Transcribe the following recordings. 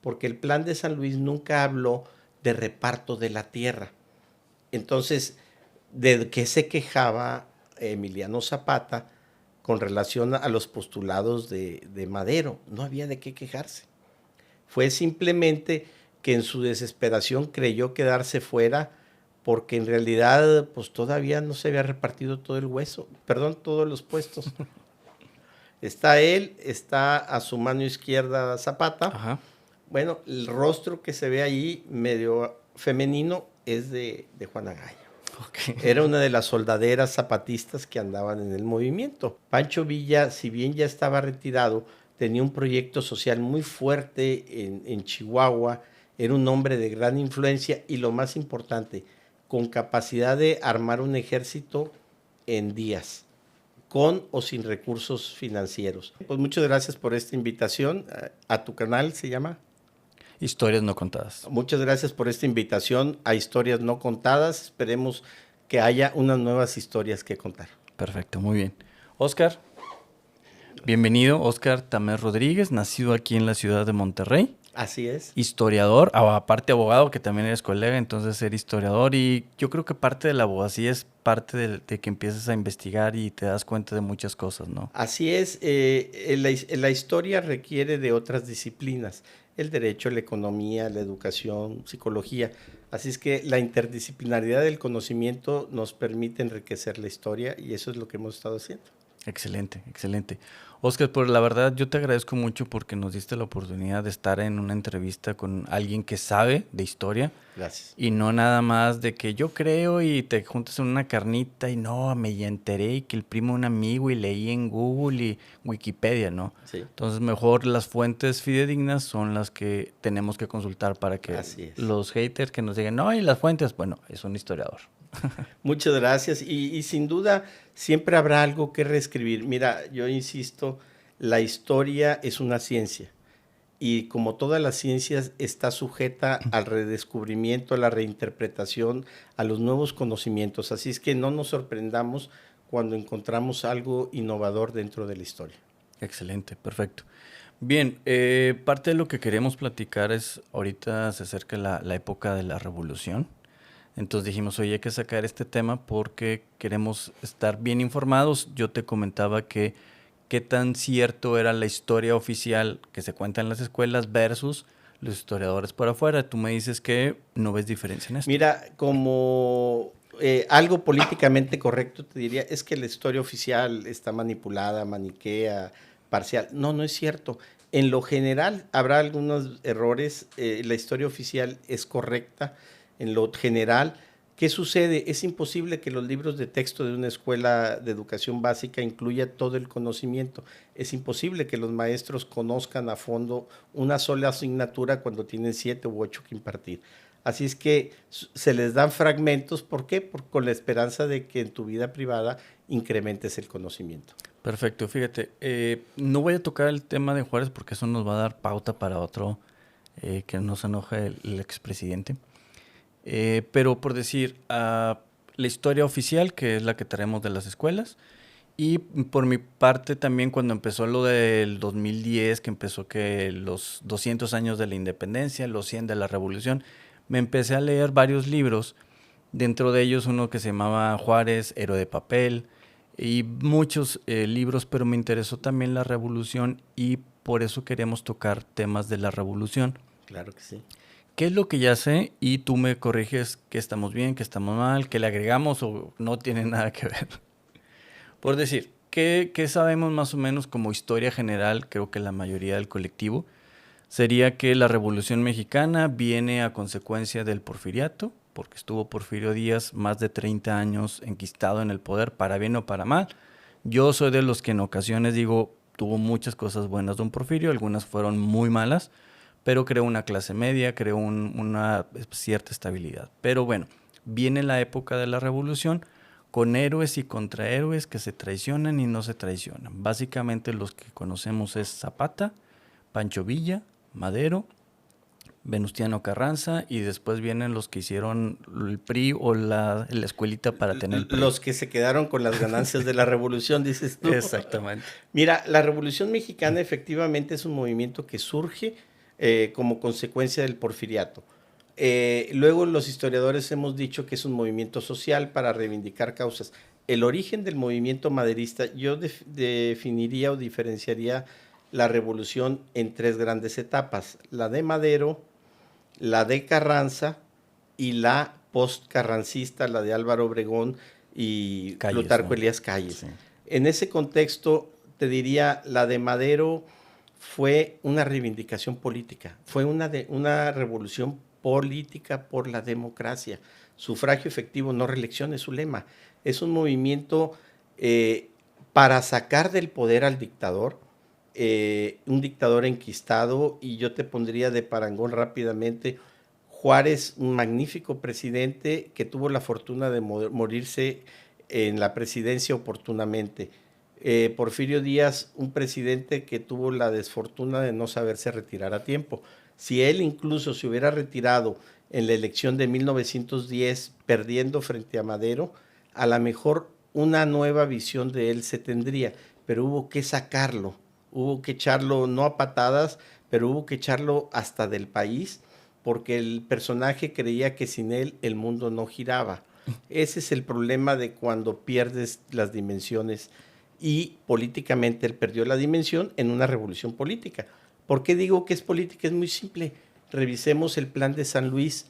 porque el Plan de San Luis nunca habló de reparto de la tierra. Entonces, ¿de qué se quejaba Emiliano Zapata con relación a los postulados de Madero? No había de qué quejarse. Fue simplemente que en su desesperación creyó quedarse fuera porque en realidad pues todavía no se había repartido todo el hueso, perdón, todos los puestos. Está él, está a su mano izquierda Zapata. Ajá. Bueno, el rostro que se ve ahí medio femenino es de Juana Gallo. Okay. Era una de las soldaderas zapatistas que andaban en el movimiento. Pancho Villa, si bien ya estaba retirado, tenía un proyecto social muy fuerte en Chihuahua, era un hombre de gran influencia y lo más importante, con capacidad de armar un ejército en días, con o sin recursos financieros. Pues muchas gracias por esta invitación a tu canal, ¿se llama? Historias no contadas. Muchas gracias por esta invitación a Historias No Contadas. Esperemos que haya unas nuevas historias que contar. Perfecto, muy bien. Oscar, bienvenido. Oscar Tamés Rodríguez, nacido aquí en la ciudad de Monterrey. Así es. Historiador, aparte abogado, que también eres colega, entonces ser historiador. Y yo creo que parte de la abogacía es parte de que empieces a investigar y te das cuenta de muchas cosas, ¿no? Así es. La historia requiere de otras disciplinas. El derecho, la economía, la educación, psicología. Así es que la interdisciplinaridad del conocimiento nos permite enriquecer la historia y eso es lo que hemos estado haciendo. Excelente, excelente. Oscar, pues la verdad yo te agradezco mucho porque nos diste la oportunidad de estar en una entrevista con alguien que sabe de historia. Gracias. Y no nada más de que yo creo y te juntas en una carnita y no, me ya enteré y que el primo de un amigo y leí en Google y Wikipedia, ¿no? Sí. Entonces mejor las fuentes fidedignas son las que tenemos que consultar para que los haters que nos digan, no, y las fuentes, bueno, es un historiador. Muchas gracias y sin duda siempre habrá algo que reescribir. Mira, yo insisto, la historia es una ciencia y como todas las ciencias está sujeta al redescubrimiento, a la reinterpretación, a los nuevos conocimientos. Así es que no nos sorprendamos cuando encontramos algo innovador dentro de la historia. Excelente, perfecto. Bien, parte de lo que queremos platicar es, ahorita se acerca la época de la revolución. Entonces dijimos, oye, hay que sacar este tema porque queremos estar bien informados. Yo te comentaba que qué tan cierto era la historia oficial que se cuenta en las escuelas versus los historiadores por afuera. Tú me dices que no ves diferencia en esto. Mira, como algo políticamente correcto te diría, es que la historia oficial está manipulada, maniquea, parcial. No, no es cierto. En lo general habrá algunos errores. La historia oficial es correcta. En lo general, ¿qué sucede? Es imposible que los libros de texto de una escuela de educación básica incluya todo el conocimiento. Es imposible que los maestros conozcan a fondo una sola asignatura cuando tienen 7 u 8 que impartir. Así es que se les dan fragmentos. ¿Por qué? Con la esperanza de que en tu vida privada incrementes el conocimiento. Perfecto, fíjate, no voy a tocar el tema de Juárez porque eso nos va a dar pauta para otro, que no se enoje el expresidente. Pero por decir, la historia oficial, que es la que traemos de las escuelas, y por mi parte también cuando empezó lo del 2010, que empezó que los 200 años de la independencia, los 100 de la revolución, me empecé a leer varios libros, dentro de ellos uno que se llamaba Juárez, Héroe de Papel, y muchos libros, pero me interesó también la revolución y por eso queremos tocar temas de la revolución. Claro que sí. ¿Qué es lo que ya sé? Y tú me corriges que estamos bien, que estamos mal, que le agregamos o no tiene nada que ver. Por decir, ¿qué sabemos más o menos como historia general? Creo que la mayoría del colectivo sería que la Revolución Mexicana viene a consecuencia del porfiriato, porque estuvo Porfirio Díaz más de 30 años enquistado en el poder, para bien o para mal. Yo soy de los que en ocasiones digo, tuvo muchas cosas buenas don Porfirio, algunas fueron muy malas, pero creó una clase media, creó una cierta estabilidad. Pero bueno, viene la época de la revolución con héroes y contrahéroes que se traicionan y no se traicionan. Básicamente los que conocemos es Zapata, Pancho Villa, Madero, Venustiano Carranza y después vienen los que hicieron el PRI o la escuelita para tener el PRI. Los que se quedaron con las ganancias de la revolución, dices tú. Exactamente. Mira, la Revolución Mexicana efectivamente es un movimiento que surge como consecuencia del porfiriato. Luego los historiadores hemos dicho que es un movimiento social para reivindicar causas. El origen del movimiento maderista, yo definiría o diferenciaría la revolución en 3 grandes etapas: la de Madero, la de Carranza y la post-carrancista, la de Álvaro Obregón y Calles, Plutarco ¿no? Elías Calles. Sí. En ese contexto, te diría, la de Madero fue una reivindicación política, fue una revolución política por la democracia. Sufragio efectivo, no reelección, es su lema. Es un movimiento para sacar del poder al dictador, un dictador enquistado, y yo te pondría de parangón rápidamente Juárez, un magnífico presidente que tuvo la fortuna de morirse en la presidencia oportunamente. Porfirio Díaz, un presidente que tuvo la desfortuna de no saberse retirar a tiempo. Si él incluso se hubiera retirado en la elección de 1910, perdiendo frente a Madero, a lo mejor una nueva visión de él se tendría, pero hubo que sacarlo, hubo que echarlo no a patadas, pero hubo que echarlo hasta del país, porque el personaje creía que sin él el mundo no giraba. Ese es el problema de cuando pierdes las dimensiones, y políticamente él perdió la dimensión en una revolución política. ¿Por qué digo que es política? Es muy simple. Revisemos el plan de San Luis,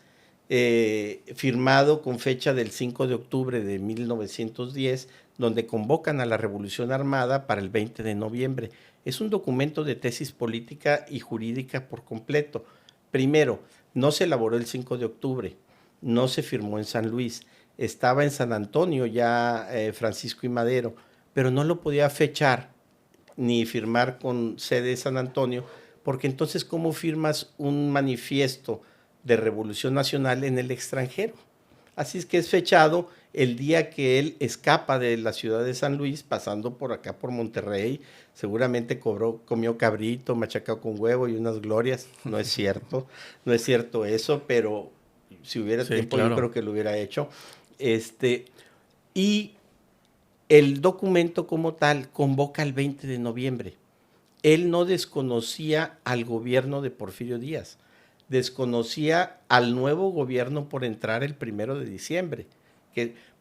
firmado con fecha del 5 de octubre de 1910, donde convocan a la Revolución Armada para el 20 de noviembre. Es un documento de tesis política y jurídica por completo. Primero, no se elaboró el 5 de octubre, no se firmó en San Luis, estaba en San Antonio ya Francisco y Madero, pero no lo podía fechar ni firmar con sede de San Antonio, porque entonces ¿cómo firmas un manifiesto de revolución nacional en el extranjero? Así es que es fechado el día que él escapa de la ciudad de San Luis, pasando por acá por Monterrey, seguramente comió cabrito, machacado con huevo y unas glorias. No es cierto, no es cierto eso, pero si hubiera Sí, tiempo yo claro. creo que lo hubiera hecho. Y el documento como tal convoca el 20 de noviembre. Él no desconocía al gobierno de Porfirio Díaz, desconocía al nuevo gobierno por entrar el 1 de diciembre.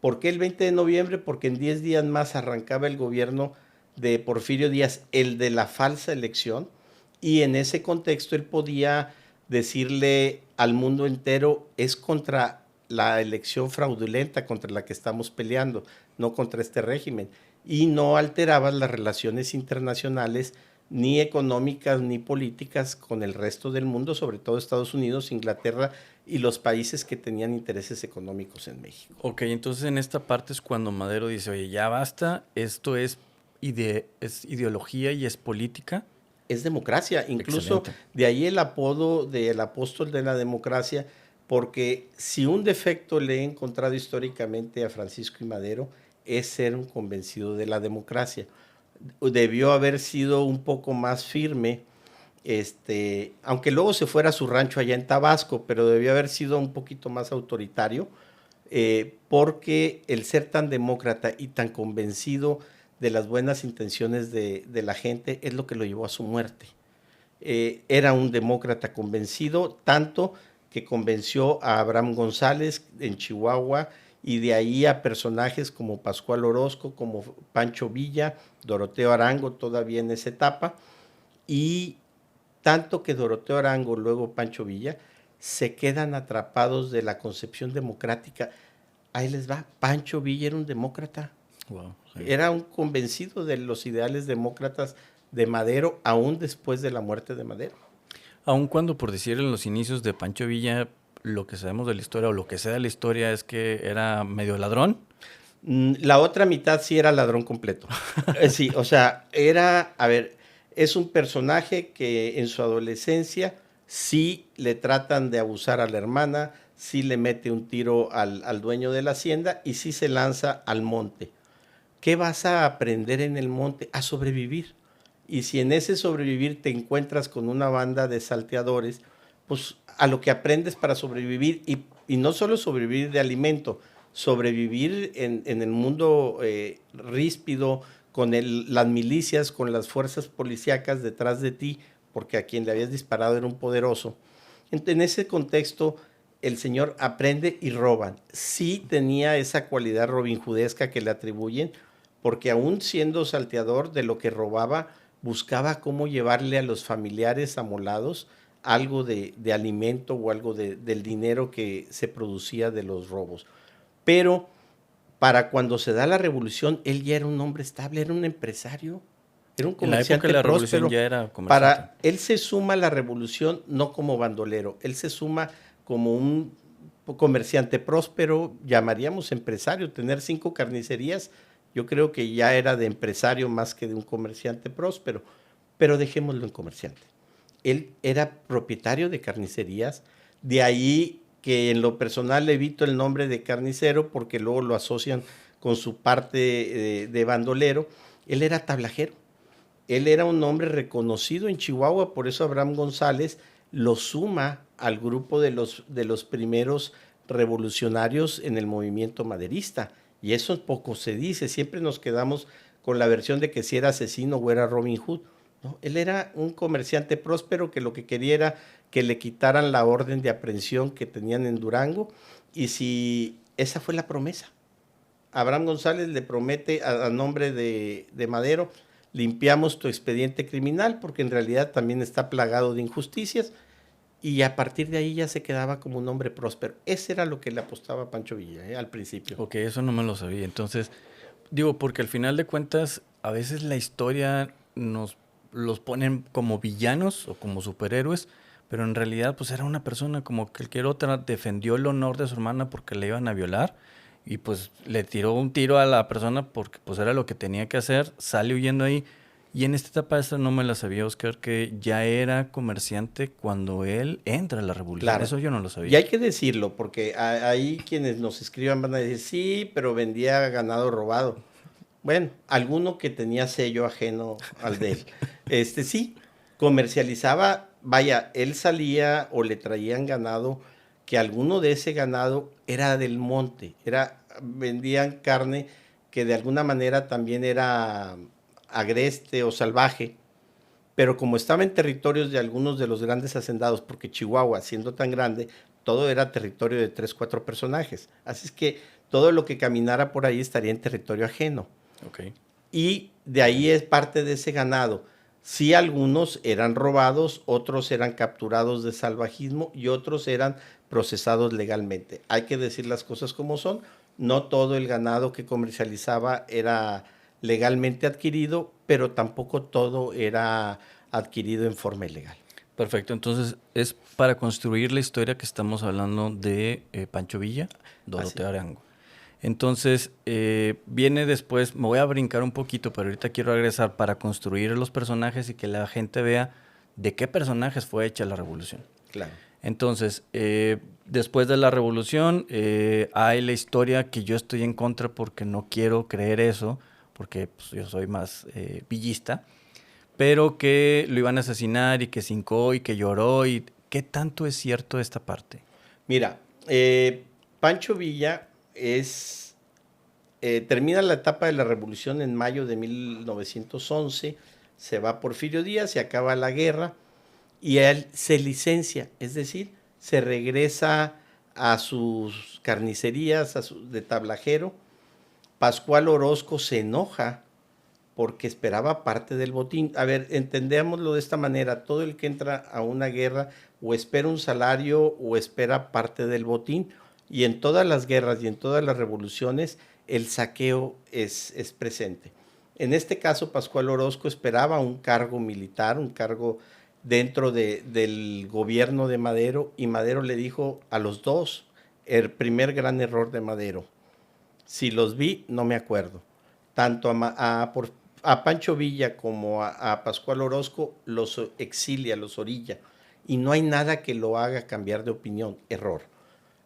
¿Por qué el 20 de noviembre? Porque en 10 días más arrancaba el gobierno de Porfirio Díaz, el de la falsa elección, y en ese contexto él podía decirle al mundo entero: es contra la elección fraudulenta contra la que estamos peleando, no contra este régimen, y no alteraba las relaciones internacionales, ni económicas ni políticas, con el resto del mundo, sobre todo Estados Unidos, Inglaterra y los países que tenían intereses económicos en México. Ok, entonces en esta parte es cuando Madero dice, oye, ya basta, esto es ideología y es política. Es democracia, incluso Excelente. de ahí el apodo del apóstol de la democracia, porque si un defecto le he encontrado históricamente a Francisco y Madero es ser un convencido de la democracia. Debió haber sido un poco más firme, aunque luego se fuera a su rancho allá en Tabasco, pero debió haber sido un poquito más autoritario, porque el ser tan demócrata y tan convencido de las buenas intenciones de la gente es lo que lo llevó a su muerte. Era un demócrata convencido, tanto que convenció a Abraham González en Chihuahua, y de ahí a personajes como Pascual Orozco, como Pancho Villa, Doroteo Arango todavía en esa etapa, y tanto que Doroteo Arango, luego Pancho Villa, se quedan atrapados de la concepción democrática. Ahí les va, Pancho Villa era un demócrata, Wow, sí. era un convencido de los ideales demócratas de Madero, aún después de la muerte de Madero. Aun cuando, por decir, en los inicios de Pancho Villa, lo que sabemos de la historia o lo que sea de la historia es que era medio ladrón. La otra mitad sí era ladrón completo. Sí, o sea, es un personaje que en su adolescencia sí le tratan de abusar a la hermana, sí le mete un tiro al dueño de la hacienda y sí se lanza al monte. ¿Qué vas a aprender en el monte? A sobrevivir. Y si en ese sobrevivir te encuentras con una banda de salteadores, pues a lo que aprendes para sobrevivir, y no solo sobrevivir de alimento, sobrevivir en el mundo ríspido, con las milicias, con las fuerzas policíacas detrás de ti porque a quien le habías disparado era un poderoso. En ese contexto, el señor aprende y roban. Sí tenía esa cualidad robinhoodesca que le atribuyen, porque aún siendo salteador de lo que robaba, buscaba cómo llevarle a los familiares amolados algo de alimento o algo del dinero que se producía de los robos. Pero para cuando se da la revolución, él ya era un hombre estable, era un empresario, era un En la época de comerciante la revolución próspero. ya era comerciante. Para él se suma a la revolución no como bandolero, él se suma como un comerciante próspero, llamaríamos empresario. Tener 5 carnicerías, yo creo que ya era de empresario más que de un comerciante próspero, pero dejémoslo en comerciante. Él era propietario de carnicerías, de ahí que en lo personal evito el nombre de carnicero porque luego lo asocian con su parte de bandolero. Él era tablajero, él era un hombre reconocido en Chihuahua, por eso Abraham González lo suma al grupo de los primeros revolucionarios en el movimiento maderista. Y eso poco se dice, siempre nos quedamos con la versión de que si era asesino o era Robin Hood. ¿No? Él era un comerciante próspero que lo que quería era que le quitaran la orden de aprehensión que tenían en Durango, y si esa fue la promesa. Abraham González le promete a nombre de Madero: limpiamos tu expediente criminal porque en realidad también está plagado de injusticias, y a partir de ahí ya se quedaba como un hombre próspero. Ese era lo que le apostaba Pancho Villa al principio. Ok, eso no me lo sabía. Entonces, digo, porque al final de cuentas, a veces la historia nos los ponen como villanos o como superhéroes, pero en realidad pues era una persona como cualquier otra, defendió el honor de su hermana porque le iban a violar y pues le tiró un tiro a la persona porque pues era lo que tenía que hacer, sale huyendo ahí. Y en esta etapa esta no me la sabía, Oscar, que ya era comerciante cuando él entra a la revolución. Claro. Eso yo no lo sabía. Y hay que decirlo, porque ahí quienes nos escriban van a decir, sí, pero vendía ganado robado. Bueno, alguno que tenía sello ajeno al de él. Sí, comercializaba, vaya, él salía o le traían ganado, que alguno de ese ganado era del monte, vendían carne que de alguna manera también era agreste o salvaje, pero como estaba en territorios de algunos de los grandes hacendados, porque Chihuahua, siendo tan grande, todo era territorio de 3, 4 personajes. Así es que todo lo que caminara por ahí estaría en territorio ajeno. Okay. Y de ahí es parte de ese ganado. Sí, algunos eran robados, otros eran capturados de salvajismo y otros eran procesados legalmente. Hay que decir las cosas como son. No todo el ganado que comercializaba era legalmente adquirido, pero tampoco todo era adquirido en forma ilegal. Perfecto, entonces es para construir la historia que estamos hablando de Pancho Villa, Doroteo Arango. Entonces, viene después, me voy a brincar un poquito, pero ahorita quiero regresar para construir los personajes y que la gente vea de qué personajes fue hecha la revolución. Claro. Entonces, después de la revolución, hay la historia que yo estoy en contra porque no quiero creer eso, porque pues, yo soy más villista, pero que lo iban a asesinar y que se hincó y que lloró. Y ¿qué tanto es cierto esta parte? Mira, Pancho Villa termina la etapa de la revolución en mayo de 1911, se va Porfirio Díaz, se acaba la guerra y él se licencia, es decir, se regresa a sus carnicerías de tablajero. Pascual Orozco se enoja porque esperaba parte del botín. A ver, entendémoslo de esta manera: todo el que entra a una guerra o espera un salario o espera parte del botín, y en todas las guerras y en todas las revoluciones el saqueo es presente. En este caso, Pascual Orozco esperaba un cargo militar, un cargo dentro del gobierno de Madero, y Madero le dijo a los dos: el primer gran error de Madero, si los vi, no me acuerdo. Tanto a Pancho Villa como a Pascual Orozco los exilia, los orilla, y no hay nada que lo haga cambiar de opinión. Error.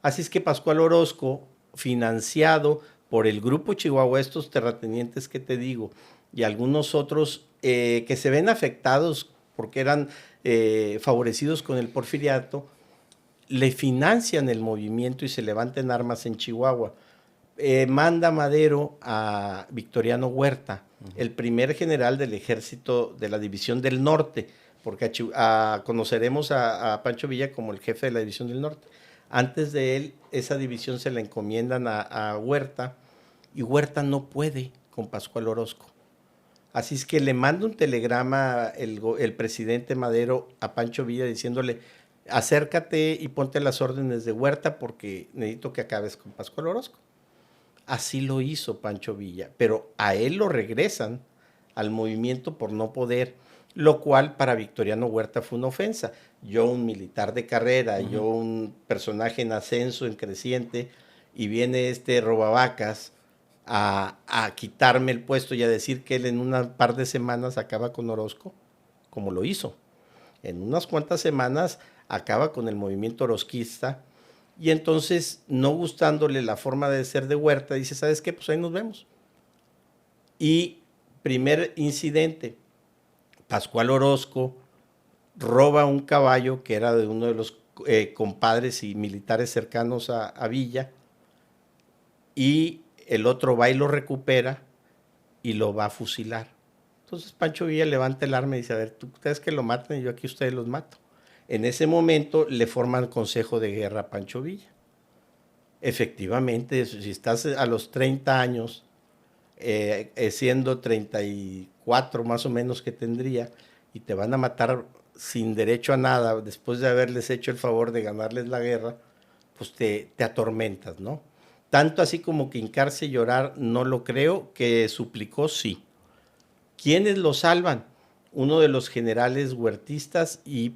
Así es que Pascual Orozco, financiado por el Grupo Chihuahua, estos terratenientes que te digo, y algunos otros que se ven afectados porque eran favorecidos con el porfiriato, le financian el movimiento y se levantan armas en Chihuahua. Manda Madero a Victoriano Huerta, el primer general del ejército de la División del Norte, porque conoceremos a Pancho Villa como el jefe de la División del Norte. Antes de él, esa división se la encomiendan a Huerta, y Huerta no puede con Pascual Orozco. Así es que le manda un telegrama el presidente Madero a Pancho Villa diciéndole: acércate y ponte las órdenes de Huerta porque necesito que acabes con Pascual Orozco. Así lo hizo Pancho Villa, pero a él lo regresan al movimiento por no poder, lo cual para Victoriano Huerta fue una ofensa. Yo, un militar de carrera, yo, un personaje en ascenso, en creciente, y viene este robavacas a quitarme el puesto y a decir que él en un par de semanas acaba con Orozco, como lo hizo. En unas cuantas semanas acaba con el movimiento orozquista, y entonces, no gustándole la forma de ser de Huerta, dice: ¿sabes qué? Pues ahí nos vemos. Y primer incidente, Pascual Orozco roba un caballo que era de uno de los compadres y militares cercanos a Villa, y el otro va y lo recupera y lo va a fusilar. Entonces Pancho Villa levanta el arma y dice: a ver, tú ustedes que lo matan y yo aquí ustedes los mato. En ese momento le forman consejo de guerra a Pancho Villa. Efectivamente, si estás a los 30 años, siendo 34 más o menos que tendría, y te van a matar sin derecho a nada, después de haberles hecho el favor de ganarles la guerra, pues te atormentas, ¿no? Tanto así como que hincarse y llorar, no lo creo. Que suplicó, sí. ¿Quiénes lo salvan? Uno de los generales huertistas y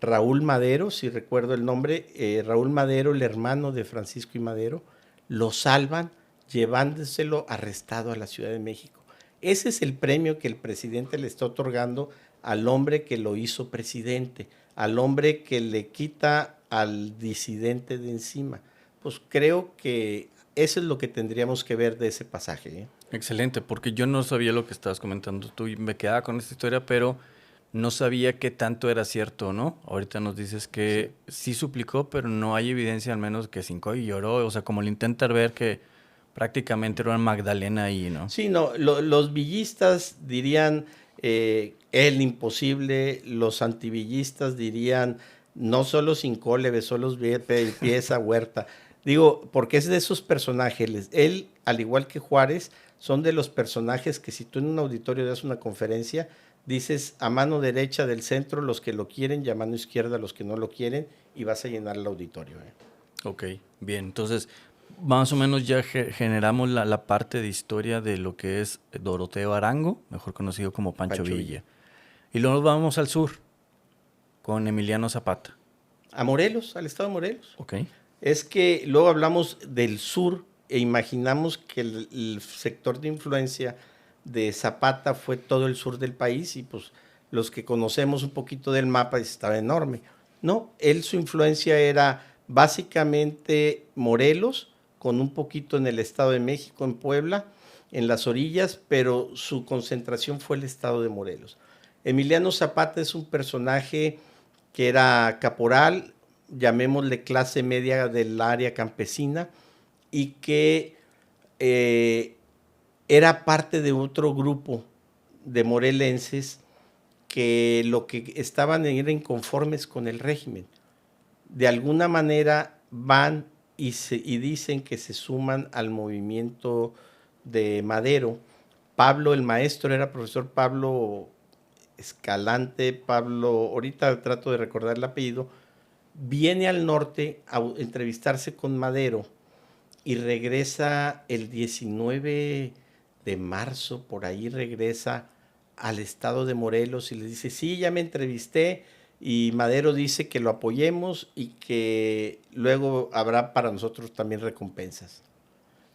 Raúl Madero, si recuerdo el nombre, Raúl Madero, el hermano de Francisco y Madero, lo salvan llevándoselo arrestado a la Ciudad de México. Ese es el premio que el presidente le está otorgando al hombre que lo hizo presidente, al hombre que le quita al disidente de encima. Pues creo que eso es lo que tendríamos que ver de ese pasaje, ¿eh? Excelente, porque yo no sabía lo que estabas comentando tú y me quedaba con esta historia, pero no sabía qué tanto era cierto, ¿no? Ahorita nos dices que sí suplicó, pero no hay evidencia al menos que se hincó y lloró, o sea, como le intentar ver que prácticamente era una Magdalena ahí, ¿no? Sí, no, los villistas dirían el imposible, los antivillistas dirían: no solo se hincó, le besó los pies a Huerta. Digo, porque es de esos personajes. Él, al igual que Juárez, son de los personajes que si tú en un auditorio das una conferencia, dices a mano derecha del centro los que lo quieren y a mano izquierda los que no lo quieren, y vas a llenar el auditorio, ¿eh? Ok, bien, entonces más o menos ya generamos la parte de historia de lo que es Doroteo Arango, mejor conocido como Pancho Villa. Y luego nos vamos al sur con Emiliano Zapata. A Morelos, al estado de Morelos. Ok. Es que luego hablamos del sur e imaginamos que el sector de influencia de Zapata fue todo el sur del país, y pues los que conocemos un poquito del mapa estaba enorme. No, su influencia era básicamente Morelos, con un poquito en el Estado de México, en Puebla, en las orillas, pero su concentración fue el estado de Morelos. Emiliano Zapata es un personaje que era caporal, llamémosle clase media del área campesina, y que era parte de otro grupo de morelenses que lo que estaban eran inconformes con el régimen. De alguna manera van y dicen que se suman al movimiento de Madero. Pablo, el maestro, era profesor Pablo Escalante, Pablo, ahorita trato de recordar el apellido, viene al norte a entrevistarse con Madero y regresa el 19 de marzo, por ahí regresa al estado de Morelos y le dice: sí, ya me entrevisté, y Madero dice que lo apoyemos y que luego habrá para nosotros también recompensas.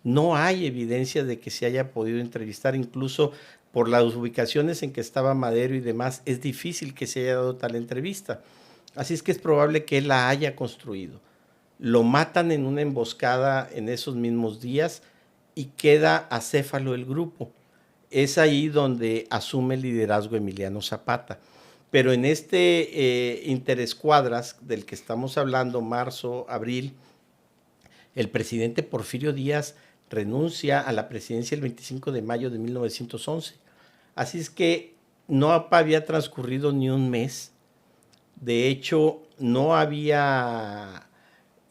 No hay evidencia de que se haya podido entrevistar, incluso por las ubicaciones en que estaba Madero y demás, es difícil que se haya dado tal entrevista. Así es que es probable que él la haya construido. Lo matan en una emboscada en esos mismos días y queda acéfalo el grupo. Es ahí donde asume el liderazgo Emiliano Zapata. Pero en este interescuadras del que estamos hablando, marzo, abril, el presidente Porfirio Díaz renuncia a la presidencia el 25 de mayo de 1911. Así es que no había transcurrido ni un mes. De hecho, no había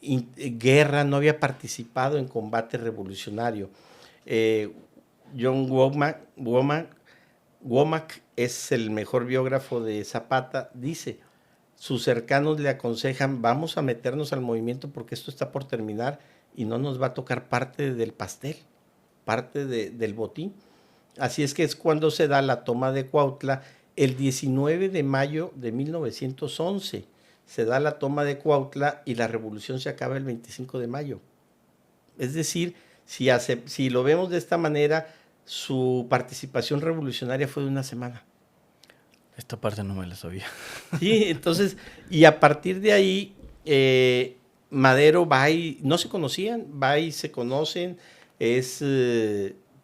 guerra, no había participado en combate revolucionario. John Womack es el mejor biógrafo de Zapata, dice, sus cercanos le aconsejan, vamos a meternos al movimiento porque esto está por terminar y no nos va a tocar parte del pastel, parte del botín. Así es que es cuando se da la toma de Cuautla, el 19 de mayo de 1911. Se da la toma de Cuautla y la revolución se acaba el 25 de mayo. Es decir, si lo vemos de esta manera, su participación revolucionaria fue de una semana. Esta parte no me la sabía. Sí, entonces, y a partir de ahí, Madero va y, no se conocían, va y se conocen, es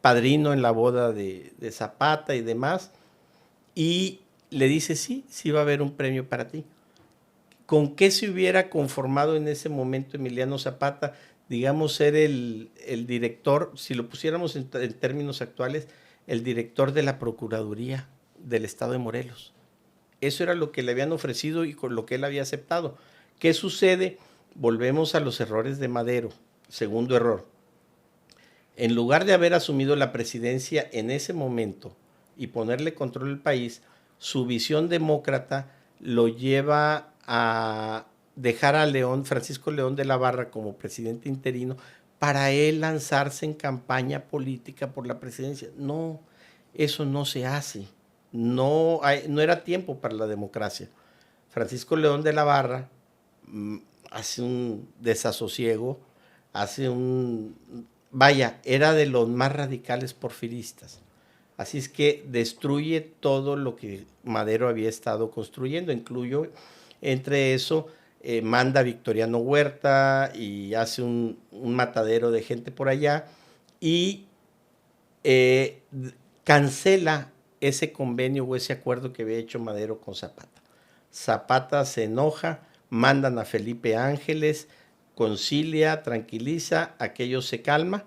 padrino en la boda de Zapata y demás, y le dice, sí, sí va a haber un premio para ti. ¿Con qué se hubiera conformado en ese momento Emiliano Zapata? Digamos, ser el director, si lo pusiéramos en términos actuales, el director de la Procuraduría del Estado de Morelos. Eso era lo que le habían ofrecido y con lo que él había aceptado. ¿Qué sucede? Volvemos a los errores de Madero. Segundo error. En lugar de haber asumido la presidencia en ese momento y ponerle control al país, su visión demócrata lo lleva a dejar a Francisco León de la Barra como presidente interino para él lanzarse en campaña política por la presidencia. No, eso no se hace. No era tiempo para la democracia. Francisco León de la Barra hace un desasosiego, era de los más radicales porfiristas. Así es que destruye todo lo que Madero había estado construyendo, incluyo entre eso, manda a Victoriano Huerta y hace un matadero de gente por allá y cancela ese convenio o ese acuerdo que había hecho Madero con Zapata. Zapata se enoja, mandan a Felipe Ángeles, concilia, tranquiliza, aquello se calma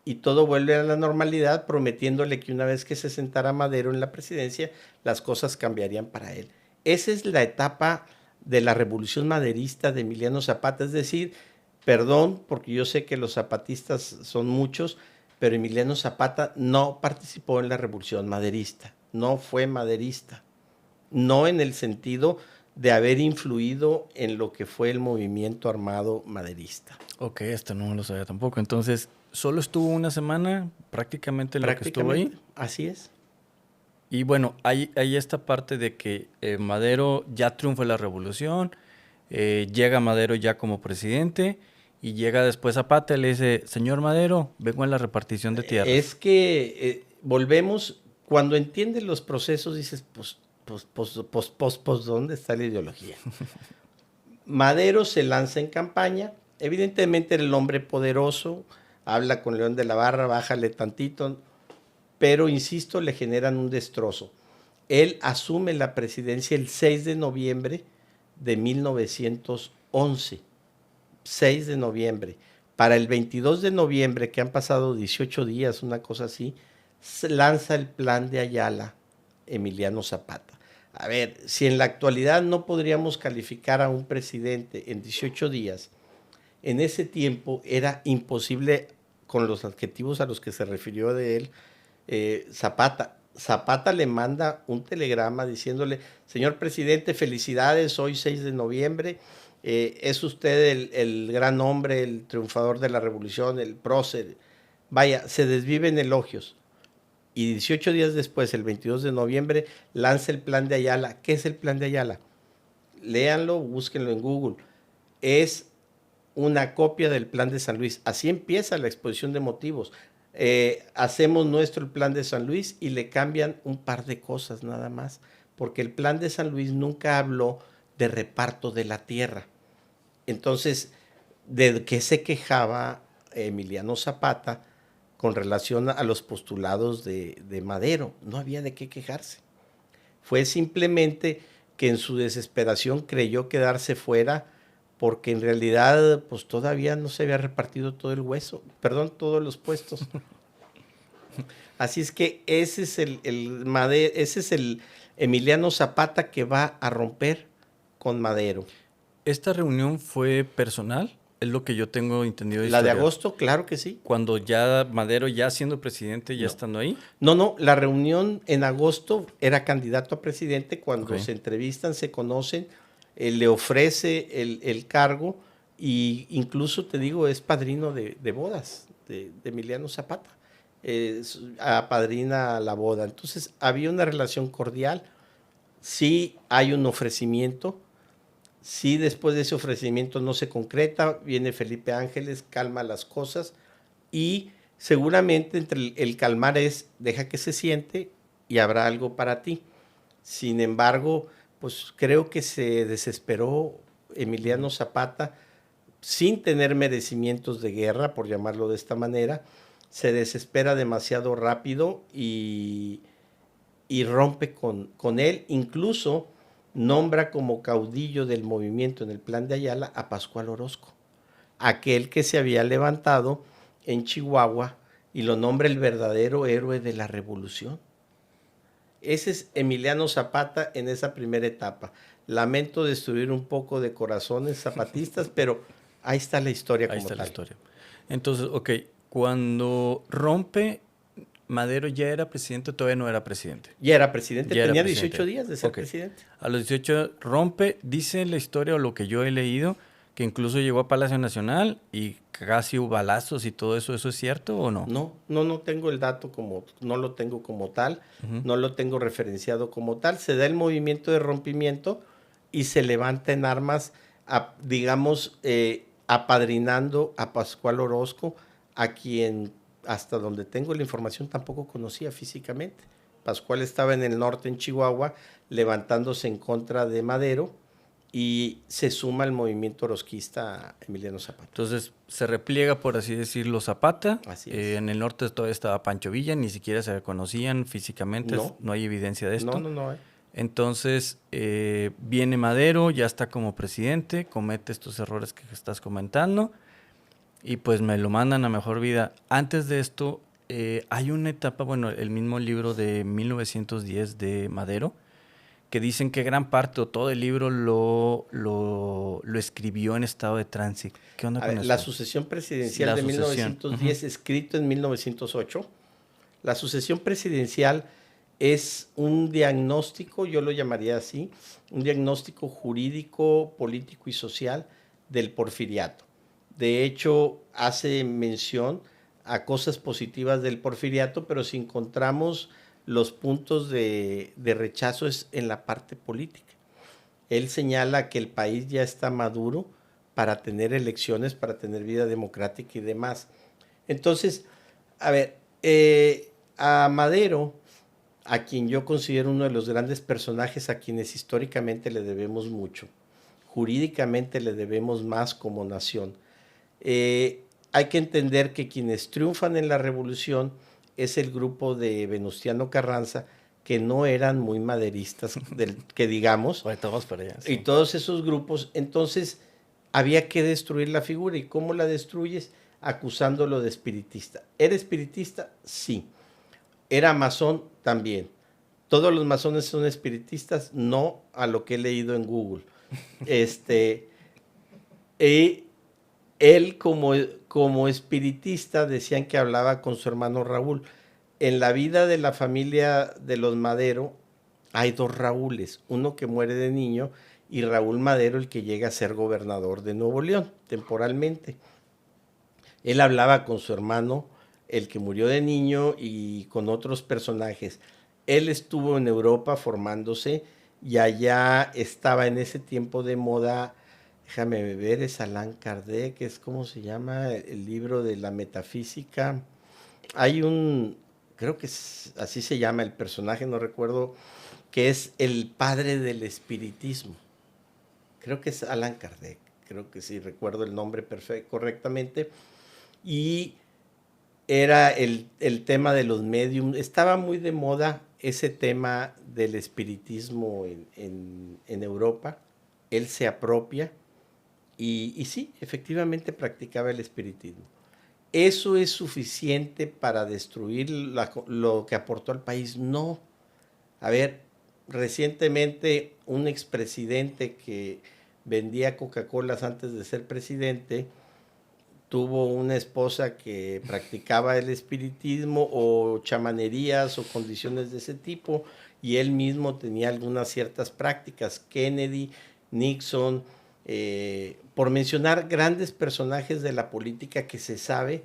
y todo vuelve a la normalidad, prometiéndole que una vez que se sentara Madero en la presidencia, las cosas cambiarían para él. Esa es la etapa de la revolución maderista de Emiliano Zapata, es decir, perdón, porque yo sé que los zapatistas son muchos, pero Emiliano Zapata no participó en la revolución maderista, no fue maderista, no en el sentido de haber influido en lo que fue el movimiento armado maderista. Ok, esto no lo sabía tampoco. Entonces, solo estuvo una semana prácticamente lo que estuvo ahí. Así es. Y bueno, hay esta parte de que Madero ya triunfa la revolución, llega Madero ya como presidente y llega después Zapata y le dice, señor Madero, vengo en la repartición de tierras. Es que volvemos, cuando entiendes los procesos dices, pues, ¿dónde está la ideología? Madero se lanza en campaña, evidentemente era el hombre poderoso, habla con León de la Barra, bájale tantito, pero insisto, le generan un destrozo. Él asume la presidencia el 6 de noviembre de 1911. 6 de noviembre. Para el 22 de noviembre, que han pasado 18 días, una cosa así, se lanza el plan de Ayala, Emiliano Zapata. A ver, si en la actualidad no podríamos calificar a un presidente en 18 días, en ese tiempo era imposible con los adjetivos a los que se refirió de él Zapata. Zapata le manda un telegrama diciéndole, señor presidente, felicidades, hoy 6 de noviembre, es usted el gran hombre, el triunfador de la revolución, el prócer. Vaya, se desviven elogios. Y 18 días después, el 22 de noviembre, lanza el plan de Ayala. ¿Qué es el plan de Ayala? Léanlo, búsquenlo en Google. Es una copia del plan de San Luis. Así empieza la exposición de motivos. Hacemos nuestro el plan de San Luis y le cambian un par de cosas nada más, porque el plan de San Luis nunca habló de reparto de la tierra. Entonces, ¿de qué se quejaba Emiliano Zapata con relación a los postulados de Madero? No había de qué quejarse. Fue simplemente que en su desesperación creyó quedarse fuera porque en realidad pues todavía no se había repartido todo el hueso, perdón, todos los puestos. Así es que ese es Emiliano Zapata que va a romper con Madero. ¿Esta reunión fue personal? Es lo que yo tengo entendido de La de historia. agosto, claro que sí. Cuando ya Madero, ya siendo presidente, ya No. estando ahí. No, la reunión en agosto era candidato a presidente, cuando Ok. se entrevistan, se conocen, le ofrece el cargo y incluso, te digo, es padrino de bodas de Emiliano Zapata. Apadrina la boda. Entonces, había una relación cordial, sí hay un ofrecimiento, sí después de ese ofrecimiento no se concreta, viene Felipe Ángeles, calma las cosas y seguramente entre el calmar es deja que se siente y habrá algo para ti. Sin embargo, pues creo que se desesperó Emiliano Zapata sin tener merecimientos de guerra, por llamarlo de esta manera, se desespera demasiado rápido y rompe con él, incluso nombra como caudillo del movimiento en el plan de Ayala a Pascual Orozco, aquel que se había levantado en Chihuahua y lo nombra el verdadero héroe de la revolución. Ese es Emiliano Zapata en esa primera etapa. Lamento destruir un poco de corazones zapatistas, pero ahí está la historia Ahí como está la tal. historia. Entonces, ok, cuando rompe, Madero ya era presidente, todavía no era presidente. Ya era presidente, Ya era tenía presidente. 18 días de ser Ok. presidente. A los 18 rompe, dice la historia o lo que yo he leído, que incluso llegó a Palacio Nacional y casi hubo balazos y todo eso. ¿Eso es cierto o no? No tengo el dato no lo tengo como tal, Ujú. no lo tengo referenciado como tal. Se da el movimiento de rompimiento y se levanta en armas, digamos, apadrinando a Pascual Orozco, a quien, hasta donde tengo la información, tampoco conocía físicamente. Pascual estaba en el norte, en Chihuahua, levantándose en contra de Madero y se suma al movimiento orozquista Emiliano Zapata. Entonces se repliega, por así decirlo, Zapata. Así es. En el norte todavía estaba Pancho Villa, ni siquiera se conocían físicamente, No. no hay evidencia de esto. No. Entonces viene Madero, ya está como presidente, comete estos errores que estás comentando y pues me lo mandan a mejor vida. Antes de esto hay una etapa, bueno, el mismo libro de 1910 de Madero, que dicen que gran parte o todo el libro lo escribió en estado de trance. ¿Qué onda con La eso? sucesión presidencial La de sucesión. 1910, escrito en 1908. La sucesión presidencial es un diagnóstico, yo lo llamaría así, un diagnóstico jurídico, político y social del porfiriato. De hecho, hace mención a cosas positivas del porfiriato, pero si encontramos los puntos de rechazo es en la parte política. Él señala que el país ya está maduro para tener elecciones, para tener vida democrática y demás. Entonces, a ver, a Madero, a quien yo considero uno de los grandes personajes a quienes históricamente le debemos mucho, jurídicamente le debemos más como nación. Hay que entender que quienes triunfan en la revolución es el grupo de Venustiano Carranza, que no eran muy maderistas, que digamos, Ahorita vamos para allá. y Sí. todos esos grupos. Entonces había que destruir la figura. ¿Y cómo la destruyes? Acusándolo de espiritista. ¿Era espiritista? Sí. ¿Era masón? También. ¿Todos los masones son espiritistas? No, a lo que he leído en Google. Y él como espiritista decían que hablaba con su hermano Raúl. En la vida de la familia de los Madero hay dos Raúles, uno que muere de niño y Raúl Madero el que llega a ser gobernador de Nuevo León temporalmente. Él hablaba con su hermano, el que murió de niño, y con otros personajes. Él estuvo en Europa formándose y allá estaba en ese tiempo de moda, déjame ver, es Allan Kardec, es como se llama el libro de la metafísica. Hay creo que así se llama el personaje, no recuerdo, que es el padre del espiritismo. Creo que es Allan Kardec, creo que sí, recuerdo el nombre correctamente. Y era el tema de los mediums. Estaba muy de moda ese tema del espiritismo en Europa. Él se apropia y sí, efectivamente practicaba el espiritismo. ¿Eso es suficiente para destruir lo que aportó al país? No. A ver, recientemente un expresidente que vendía Coca-Colas antes de ser presidente tuvo una esposa que practicaba el espiritismo o chamanerías o condiciones de ese tipo, y él mismo tenía algunas ciertas prácticas. Kennedy, Nixon, por mencionar grandes personajes de la política que se sabe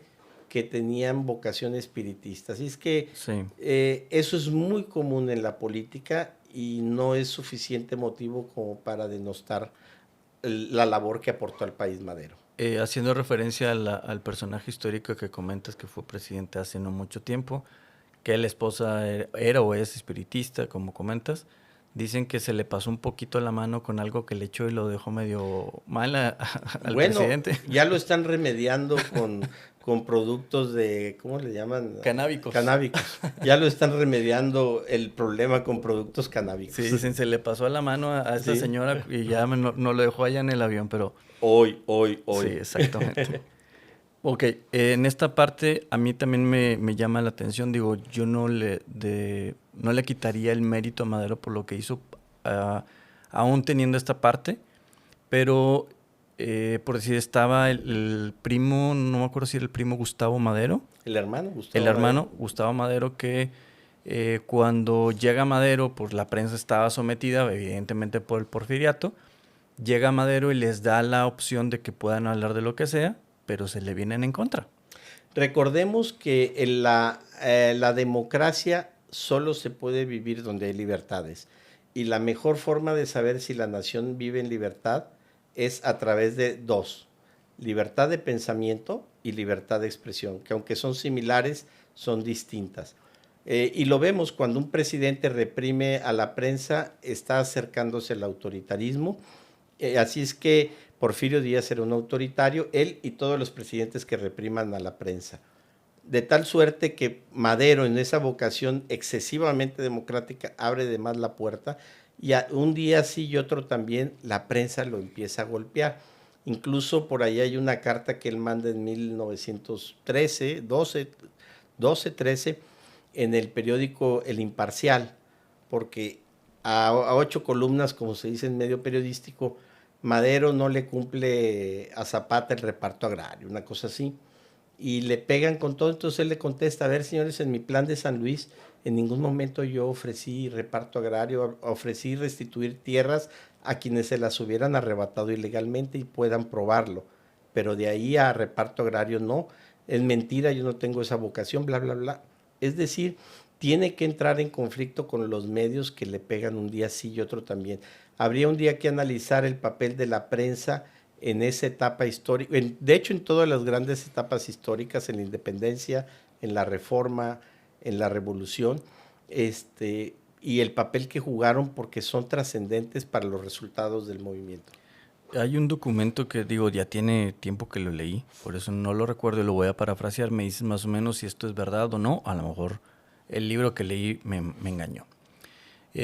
que tenían vocación espiritista. Así es que Sí. eso es muy común en la política y no es suficiente motivo como para denostar la labor que aportó al país Madero. Haciendo referencia al personaje histórico que comentas que fue presidente hace no mucho tiempo, que la esposa era o es espiritista, como comentas, dicen que se le pasó un poquito la mano con algo que le echó y lo dejó medio mal al Bueno, presidente. ya lo están remediando con productos de, ¿cómo le llaman? Canábicos. Canábicos. Ya lo están remediando el problema con productos canábicos. Sí, dicen, se le pasó la mano a esta Sí. señora y ya no lo dejó allá en el avión, pero... Hoy. Sí, exactamente. Ok, en esta parte a mí también me llama la atención, digo, yo no le quitaría el mérito a Madero por lo que hizo, aún teniendo esta parte, pero por decir, estaba el primo, no me acuerdo si era el primo Gustavo Madero. El hermano Gustavo El hermano Madero. Gustavo Madero, que cuando llega Madero, pues la prensa estaba sometida, evidentemente por el porfiriato. Llega Madero y les da la opción de que puedan hablar de lo que sea, pero se le vienen en contra. Recordemos que en la democracia solo se puede vivir donde hay libertades. Y la mejor forma de saber si la nación vive en libertad es a través de dos: libertad de pensamiento y libertad de expresión, que aunque son similares, son distintas. Y lo vemos cuando un presidente reprime a la prensa, está acercándose al autoritarismo. Así es que Porfirio Díaz era un autoritario, él y todos los presidentes que repriman a la prensa. De tal suerte que Madero, en esa vocación excesivamente democrática, abre de más la puerta, y un día sí y otro también la prensa lo empieza a golpear. Incluso por ahí hay una carta que él manda en 1913, 13, en el periódico El Imparcial, porque a 8 columnas, como se dice en medio periodístico, Madero no le cumple a Zapata el reparto agrario, una cosa así, y le pegan con todo. Entonces él le contesta: a ver, señores, en mi plan de San Luis en ningún momento yo ofrecí reparto agrario, ofrecí restituir tierras a quienes se las hubieran arrebatado ilegalmente y puedan probarlo, pero de ahí a reparto agrario no, es mentira, yo no tengo esa vocación, bla, bla, bla. Es decir, tiene que entrar en conflicto con los medios que le pegan un día sí y otro también. Habría un día que analizar el papel de la prensa en esa etapa histórica, de hecho en todas las grandes etapas históricas, en la independencia, en la reforma, en la revolución, y el papel que jugaron, porque son trascendentes para los resultados del movimiento. Hay un documento que digo, ya tiene tiempo que lo leí, por eso no lo recuerdo y lo voy a parafrasear. Me dices más o menos si esto es verdad o no. A lo mejor el libro que leí me engañó.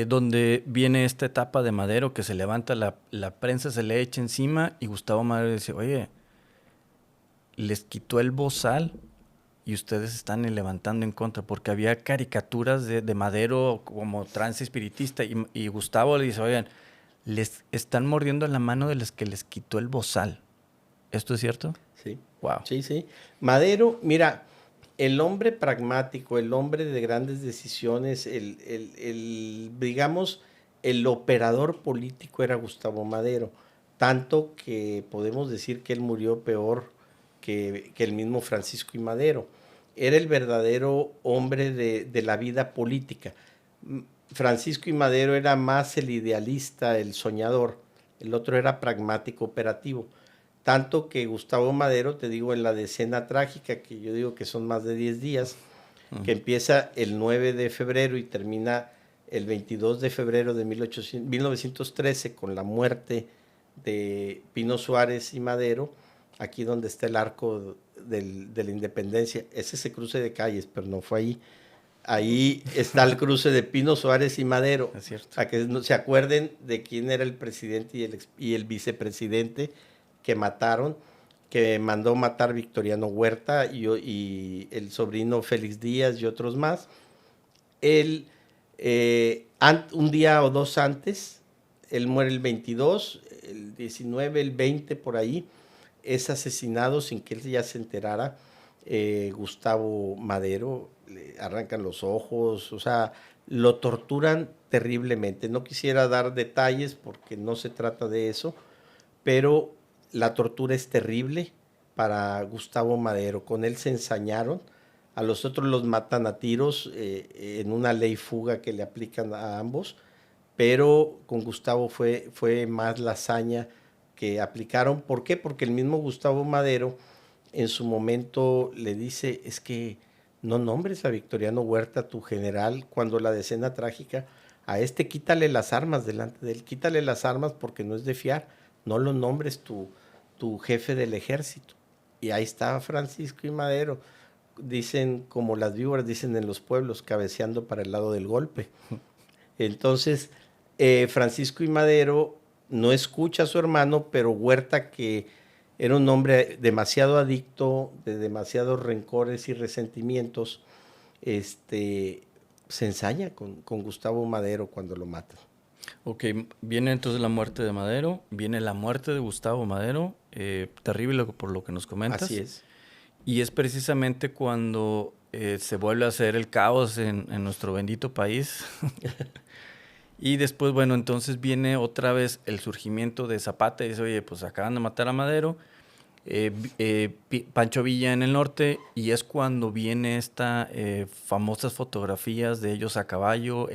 Donde viene esta etapa de Madero que se levanta, la prensa se le echa encima y Gustavo Madero dice: oye, les quitó el bozal y ustedes están levantando en contra, porque había caricaturas de Madero como trance espiritista, y Gustavo le dice: oigan, les están mordiendo la mano de los que les quitó el bozal. ¿Esto es cierto? Sí. Wow. Sí, sí. Madero, mira, el hombre pragmático, el hombre de grandes decisiones, digamos, el operador político era Gustavo Madero, tanto que podemos decir que él murió peor que el mismo Francisco y Madero. Era el verdadero hombre de la vida política. Francisco y Madero era más el idealista, el soñador, el otro era pragmático, operativo. Tanto que Gustavo Madero, te digo, en la decena trágica, que yo digo que son más de 10 días, que empieza el 9 de febrero y termina el 22 de febrero de 1913 con la muerte de Pino Suárez y Madero, aquí donde está el arco de la Independencia. Ese es el cruce de calles, pero no fue ahí. Ahí está el cruce de Pino Suárez y Madero, Es cierto. para que se acuerden de quién era el presidente y el vicepresidente que mataron, que mandó matar Victoriano Huerta y el sobrino Félix Díaz y otros más. Él Un día o dos antes, él muere el 22, el 19, el 20 por ahí, es asesinado sin que él ya se enterara. Gustavo Madero, le arrancan los ojos, o sea, lo torturan terriblemente. No quisiera dar detalles porque no se trata de eso, pero la tortura es terrible para Gustavo Madero. Con él se ensañaron, a los otros los matan a tiros en una ley fuga que le aplican a ambos, pero con Gustavo fue más la hazaña que aplicaron. ¿Por qué? Porque el mismo Gustavo Madero en su momento le dice, es que no nombres a Victoriano Huerta, tu general, cuando la decena trágica, a este quítale las armas delante de él, quítale las armas porque no es de fiar, no lo nombres tu jefe del ejército. Y ahí está Francisco y Madero, dicen como las víboras, dicen en los pueblos, cabeceando para el lado del golpe. Entonces, Francisco y Madero no escucha a su hermano, pero Huerta, que era un hombre demasiado adicto, de demasiados rencores y resentimientos, se ensaña con Gustavo Madero cuando lo matan. Ok, viene entonces la muerte de Madero, viene la muerte de Gustavo Madero, terrible por lo que nos comentas. Así es. Y es precisamente cuando se vuelve a hacer el caos en nuestro bendito país. Y después, bueno, entonces viene otra vez el surgimiento de Zapata y dice, oye, pues acaban de matar a Madero, Pancho Villa en el norte, y es cuando viene esta famosas fotografías de ellos a caballo,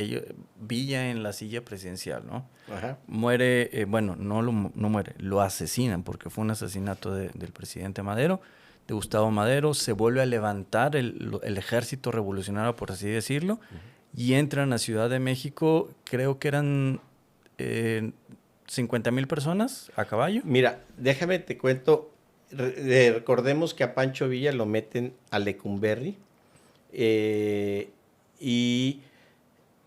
Villa en la silla presidencial, ¿no? Ajá. Muere, bueno, no muere, lo asesinan porque fue un asesinato del presidente Madero, de Gustavo Madero. Se vuelve a levantar el ejército revolucionario, por así decirlo, y entran a Ciudad de México, creo que eran 50,000 personas a caballo. Mira, déjame te cuento, recordemos que a Pancho Villa lo meten a Lecumberri, y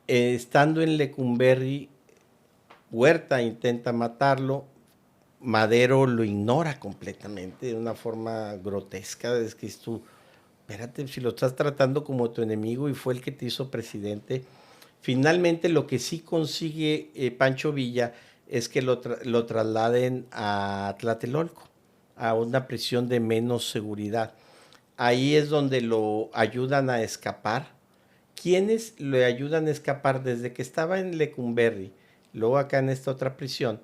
estando en Lecumberri, Huerta intenta matarlo, Madero lo ignora completamente de una forma grotesca. Es que tú, espérate, si lo estás tratando como tu enemigo y fue el que te hizo presidente. Finalmente lo que sí consigue Pancho Villa es que lo trasladen a Tlatelolco, a una prisión de menos seguridad. Ahí es donde lo ayudan a escapar. ¿Quiénes le ayudan a escapar? Desde que estaba en Lecumberri, luego acá en esta otra prisión,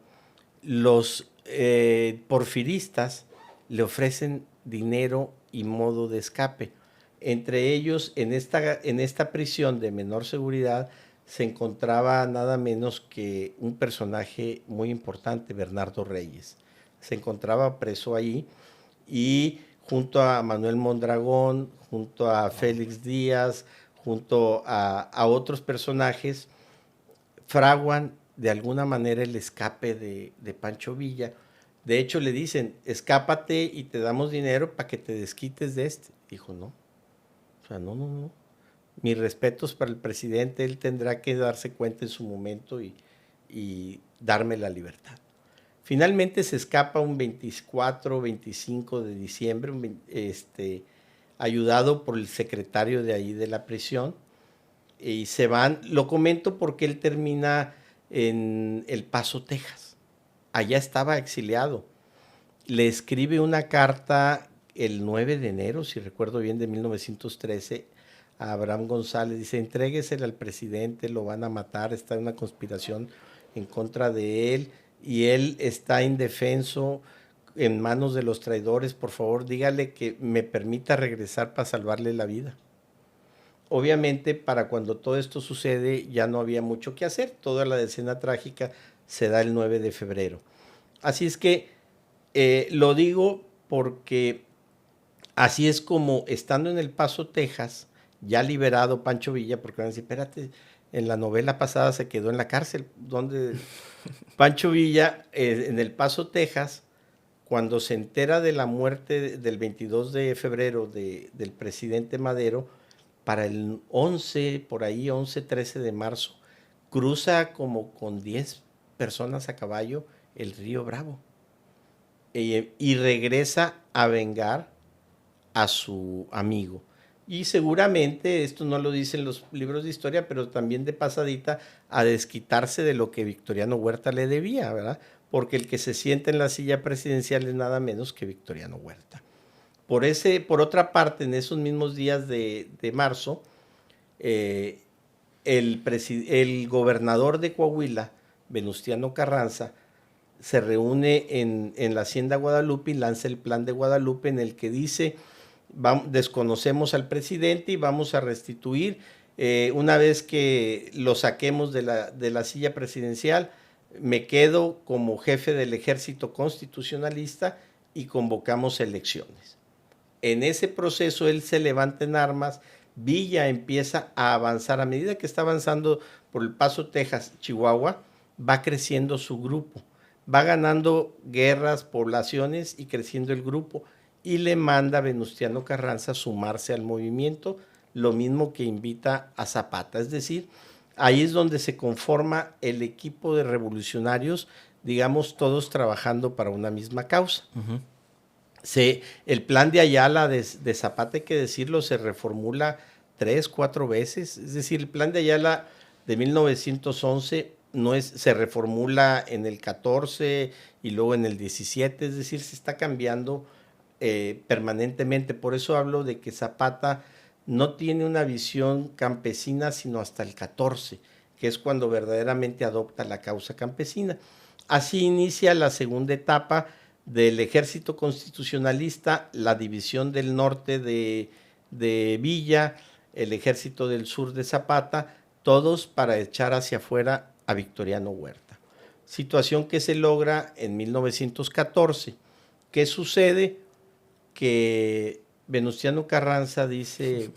los porfiristas le ofrecen dinero y modo de escape. Entre ellos, en esta prisión de menor seguridad, se encontraba nada menos que un personaje muy importante, Bernardo Reyes. Se encontraba preso ahí y junto a Manuel Mondragón, junto a Félix Díaz, junto a otros personajes, fraguan de alguna manera el escape de Pancho Villa. De hecho, le dicen, escápate y te damos dinero para que te desquites de este. Dijo, no. O sea, no, no, no. Mis respetos para el presidente, él tendrá que darse cuenta en su momento y darme la libertad. Finalmente se escapa un 24, 25 de diciembre, ayudado por el secretario de ahí de la prisión, y se van. Lo comento porque él termina en El Paso, Texas. Allá estaba exiliado. Le escribe una carta el 9 de enero, si recuerdo bien, de 1913, a Abraham González. Dice, entréguesela al presidente, lo van a matar, está en una conspiración en contra de él y él está indefenso en manos de los traidores. Por favor, dígale que me permita regresar para salvarle la vida. Obviamente, para cuando todo esto sucede, ya no había mucho que hacer. Toda la escena trágica se da el 9 de febrero. Así es que lo digo porque así es como, estando en El Paso, Texas, ya liberado Pancho Villa, porque van a decir, espérate, en la novela pasada se quedó en la cárcel, donde Pancho Villa, en El Paso, Texas, cuando se entera de la muerte del 22 de febrero del presidente Madero, para el 11, por ahí 11, 13 de marzo, cruza como con 10 personas a caballo el río Bravo y regresa a vengar a su amigo. Y seguramente, esto no lo dicen los libros de historia, pero también de pasadita, a desquitarse de lo que Victoriano Huerta le debía, ¿verdad? Porque el que se sienta en la silla presidencial es nada menos que Victoriano Huerta. Por otra parte, en esos mismos días de marzo, eh, el gobernador de Coahuila, Venustiano Carranza, se reúne en la Hacienda Guadalupe y lanza el plan de Guadalupe en el que dice, desconocemos al presidente y vamos a restituir, una vez que lo saquemos de la silla presidencial, me quedo como jefe del ejército constitucionalista y convocamos elecciones. En ese proceso él se levanta en armas, Villa empieza a avanzar, a medida que está avanzando por El Paso, Texas, Chihuahua, va creciendo su grupo, va ganando guerras, poblaciones y creciendo el grupo, y le manda a Venustiano Carranza sumarse al movimiento, lo mismo que invita a Zapata. Es decir, ahí es donde se conforma el equipo de revolucionarios, digamos, todos trabajando para una misma causa. El plan de Ayala de Zapata, hay que decirlo, se reformula 3, 4 veces. Es decir, el plan de Ayala de 1911 se reformula en el 14 y luego en el 17, es decir, se está cambiando permanentemente. Por eso hablo de que Zapata no tiene una visión campesina sino hasta el 14, que es cuando verdaderamente adopta la causa campesina. Así inicia la segunda etapa del ejército constitucionalista, la división del norte de Villa, el ejército del sur de Zapata, todos para echar hacia afuera a Victoriano Huerta. Situación que se logra en 1914. ¿Qué sucede? Que Venustiano Carranza dice,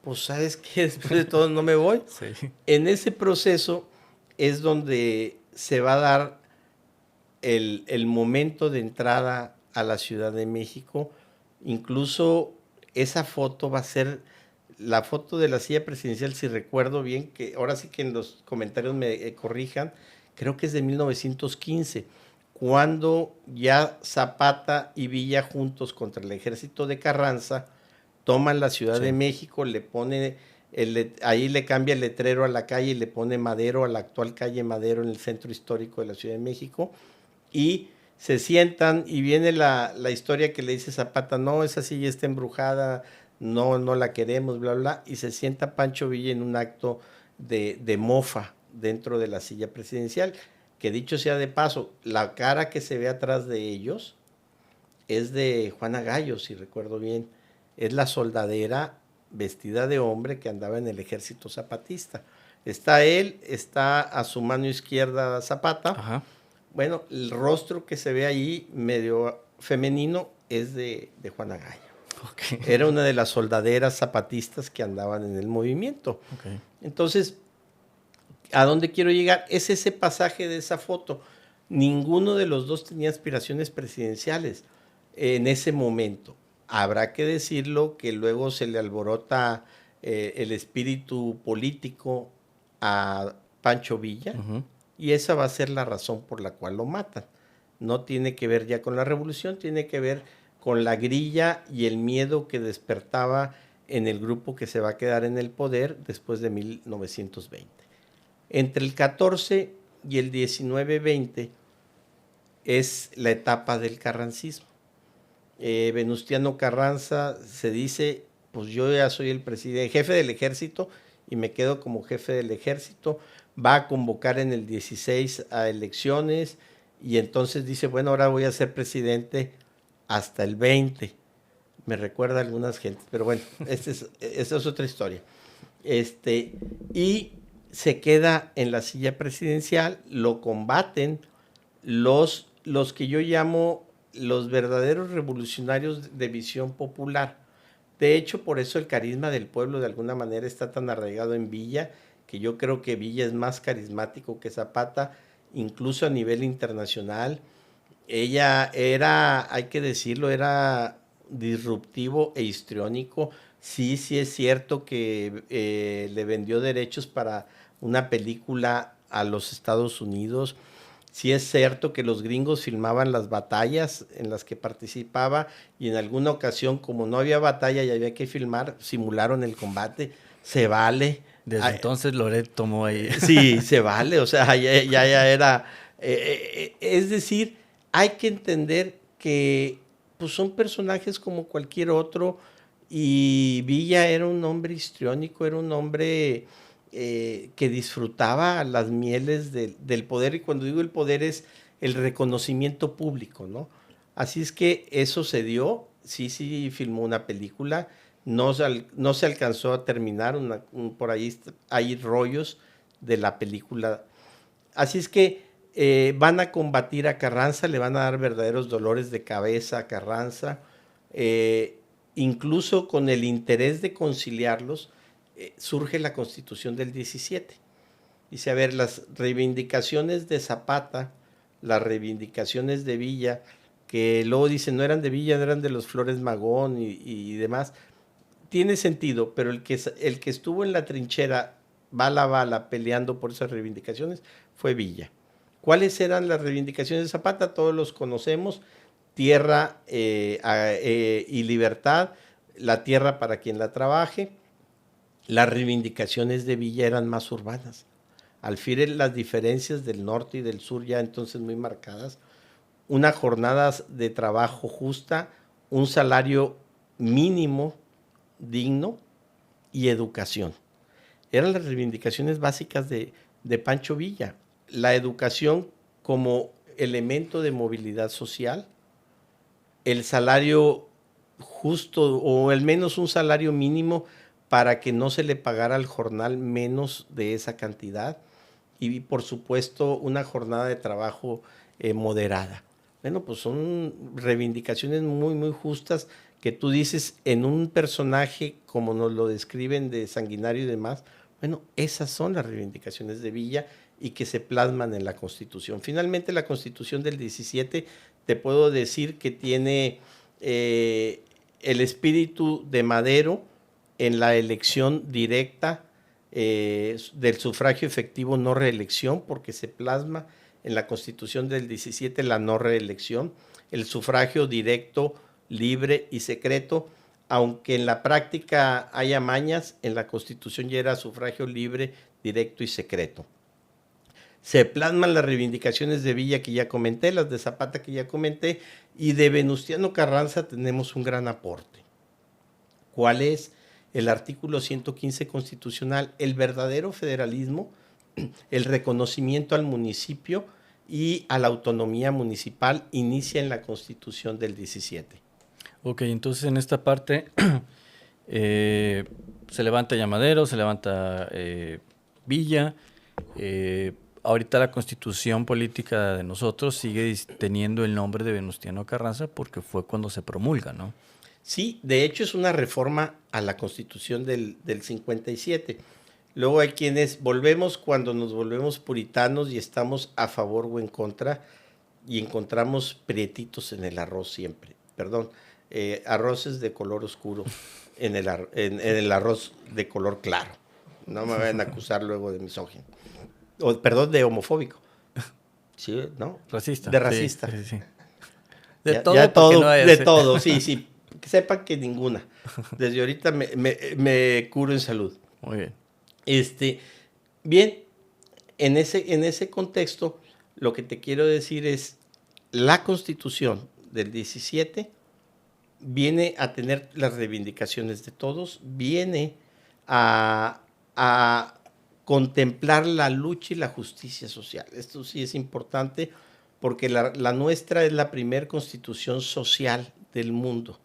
pues sabes qué, después de todo no me voy. Sí. En ese proceso es donde se va a dar el momento de entrada a la Ciudad de México. Incluso esa foto va a ser la foto de la silla presidencial, si recuerdo bien, que ahora sí que en los comentarios me corrijan, creo que es de 1915, cuando ya Zapata y Villa juntos contra el ejército de Carranza toman la Ciudad de México, le pone ahí le cambia el letrero a la calle y le pone Madero, a la actual calle Madero en el centro histórico de la Ciudad de México, y se sientan y viene la historia que le dice Zapata, no, esa silla está embrujada, no la queremos, bla, bla, y se sienta Pancho Villa en un acto de mofa dentro de la silla presidencial, que dicho sea de paso, la cara que se ve atrás de ellos es de Juana Gallo, si recuerdo bien, es la soldadera vestida de hombre que andaba en el ejército zapatista. Está él, está a su mano izquierda Zapata. Ajá. Bueno, el rostro que se ve ahí, medio femenino, es de Juana Gallo. Okay. Era una de las soldaderas zapatistas que andaban en el movimiento. Okay. Entonces, ¿a dónde quiero llegar? Es ese pasaje de esa foto. Ninguno de los dos tenía aspiraciones presidenciales en ese momento. Habrá que decirlo que luego se le alborota el espíritu político a Pancho Villa, y esa va a ser la razón por la cual lo matan. No tiene que ver ya con la revolución, tiene que ver con la grilla y el miedo que despertaba en el grupo que se va a quedar en el poder después de 1920. Entre el 14 y el 19-20 es la etapa del carrancismo. Venustiano Carranza se dice, pues yo ya soy el presidente, jefe del ejército, y me quedo como jefe del ejército. Va a convocar en el 16 a elecciones, y entonces dice, bueno, ahora voy a ser presidente hasta el 20. Me recuerda a algunas gentes, pero bueno, esa es otra historia. Y se queda en la silla presidencial, lo combaten los que yo llamo los verdaderos revolucionarios de visión popular. De hecho, por eso el carisma del pueblo de alguna manera está tan arraigado en Villa, que yo creo que Villa es más carismático que Zapata, incluso a nivel internacional. Ella era, hay que decirlo, era disruptivo e histriónico. Sí es cierto que le vendió derechos para una película a los Estados Unidos. Sí es cierto que los gringos filmaban las batallas en las que participaba y en alguna ocasión, como no había batalla y había que filmar, simularon el combate. Se vale. Desde entonces Loret tomó ahí. Sí, se vale, o sea, ya era. Es decir, hay que entender que pues, son personajes como cualquier otro y Villa era un hombre histriónico, era un hombre que disfrutaba las mieles del poder, y cuando digo el poder es el reconocimiento público, ¿no? Así es que eso se dio, sí filmó una película, no se alcanzó a terminar, por ahí hay rollos de la película. Así es que van a combatir a Carranza, le van a dar verdaderos dolores de cabeza a Carranza, incluso con el interés de conciliarlos, surge la Constitución del 17. Dice, a ver, las reivindicaciones de Zapata, las reivindicaciones de Villa, que luego dicen no eran de Villa, no eran de los Flores Magón y demás, tiene sentido, pero el que estuvo en la trinchera bala a bala peleando por esas reivindicaciones fue Villa. ¿Cuáles eran las reivindicaciones de Zapata? Todos los conocemos: tierra y libertad, la tierra para quien la trabaje. Las reivindicaciones de Villa eran más urbanas. Al fin, las diferencias del norte y del sur ya entonces muy marcadas. Una jornada de trabajo justa, un salario mínimo digno y educación. Eran las reivindicaciones básicas de Pancho Villa. La educación como elemento de movilidad social, el salario justo o al menos un salario mínimo para que no se le pagara al jornal menos de esa cantidad, y por supuesto una jornada de trabajo moderada. Bueno, pues son reivindicaciones muy justas que tú dices en un personaje como nos lo describen de sanguinario y demás. Bueno, esas son las reivindicaciones de Villa y que se plasman en la Constitución. Finalmente, la Constitución del 17, te puedo decir que tiene el espíritu de Madero en la elección directa del sufragio efectivo, no reelección, porque se plasma en la Constitución del 17 la no reelección, el sufragio directo, libre y secreto, aunque en la práctica haya mañas, en la Constitución ya era sufragio libre, directo y secreto. Se plasman las reivindicaciones de Villa que ya comenté, las de Zapata que ya comenté, y de Venustiano Carranza tenemos un gran aporte. ¿Cuál es? El artículo 115 constitucional, el verdadero federalismo, el reconocimiento al municipio y a la autonomía municipal inicia en la Constitución del 17. Ok, entonces en esta parte se levanta ya Madero, se levanta Villa. Ahorita la Constitución política de nosotros sigue teniendo el nombre de Venustiano Carranza porque fue cuando se promulga, ¿no? Sí, de hecho es una reforma a la Constitución del 57. Luego hay quienes volvemos cuando nos volvemos puritanos y estamos a favor o en contra y encontramos prietitos en el arroz siempre. Perdón, arroces de color oscuro en el arroz de color claro. No me vayan a acusar luego de misógino. Perdón, de homofóbico. Sí, ¿no? Racista. De racista. Sí, sí, sí. De todo, sí. Que sepan que ninguna. Desde ahorita me curo en salud. Muy bien. Bien, en ese contexto, lo que te quiero decir es, la Constitución del 17 viene a tener las reivindicaciones de todos, viene a contemplar la lucha y la justicia social. Esto sí es importante porque la nuestra es la primer constitución social del mundo.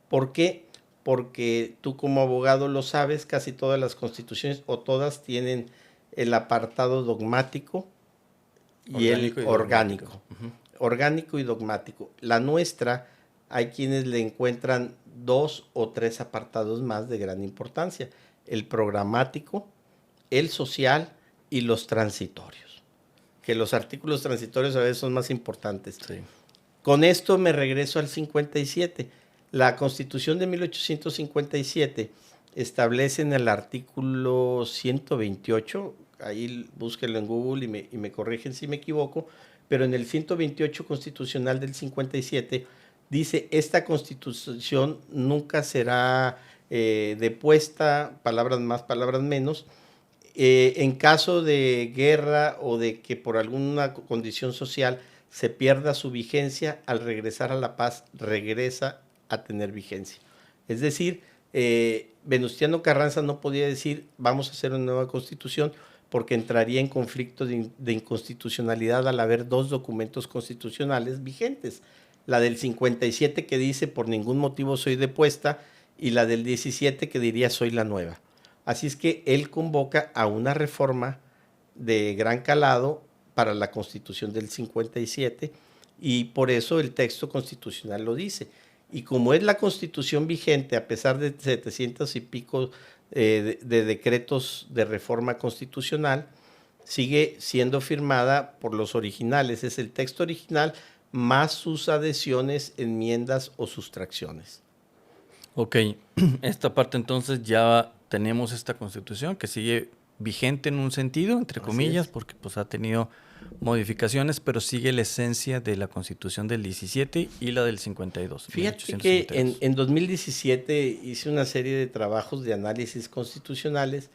¿Por qué? Porque tú como abogado lo sabes, casi todas las constituciones o todas tienen el apartado dogmático y el orgánico. Orgánico y dogmático. La nuestra, hay quienes le encuentran 2 o 3 apartados más de gran importancia: el programático, el social y los transitorios. Que los artículos transitorios a veces son más importantes. Sí. Con esto me regreso al 57. La Constitución de 1857 establece en el artículo 128, ahí búsquenlo en Google y me corrigen si me equivoco, pero en el 128 constitucional del 57 dice, esta constitución nunca será depuesta, palabras más, palabras menos, en caso de guerra o de que por alguna condición social se pierda su vigencia, al regresar a la paz regresa a tener vigencia. Es decir, Venustiano Carranza no podía decir vamos a hacer una nueva constitución porque entraría en conflicto de inconstitucionalidad al haber dos documentos constitucionales vigentes. La del 57 que dice por ningún motivo soy depuesta y la del 17 que diría soy la nueva. Así es que él convoca a una reforma de gran calado para la Constitución del 57 y por eso el texto constitucional lo dice. Y como es la Constitución vigente, a pesar de 700 y pico de decretos de reforma constitucional, sigue siendo firmada por los originales. Es el texto original más sus adhesiones, enmiendas o sustracciones. Ok, esta parte entonces ya tenemos esta constitución que sigue vigente en un sentido, entre comillas, porque pues ha tenido modificaciones, pero sigue la esencia de la constitución del 17 y la del 52. Fíjate que en 2017 hice una serie de trabajos de análisis constitucionales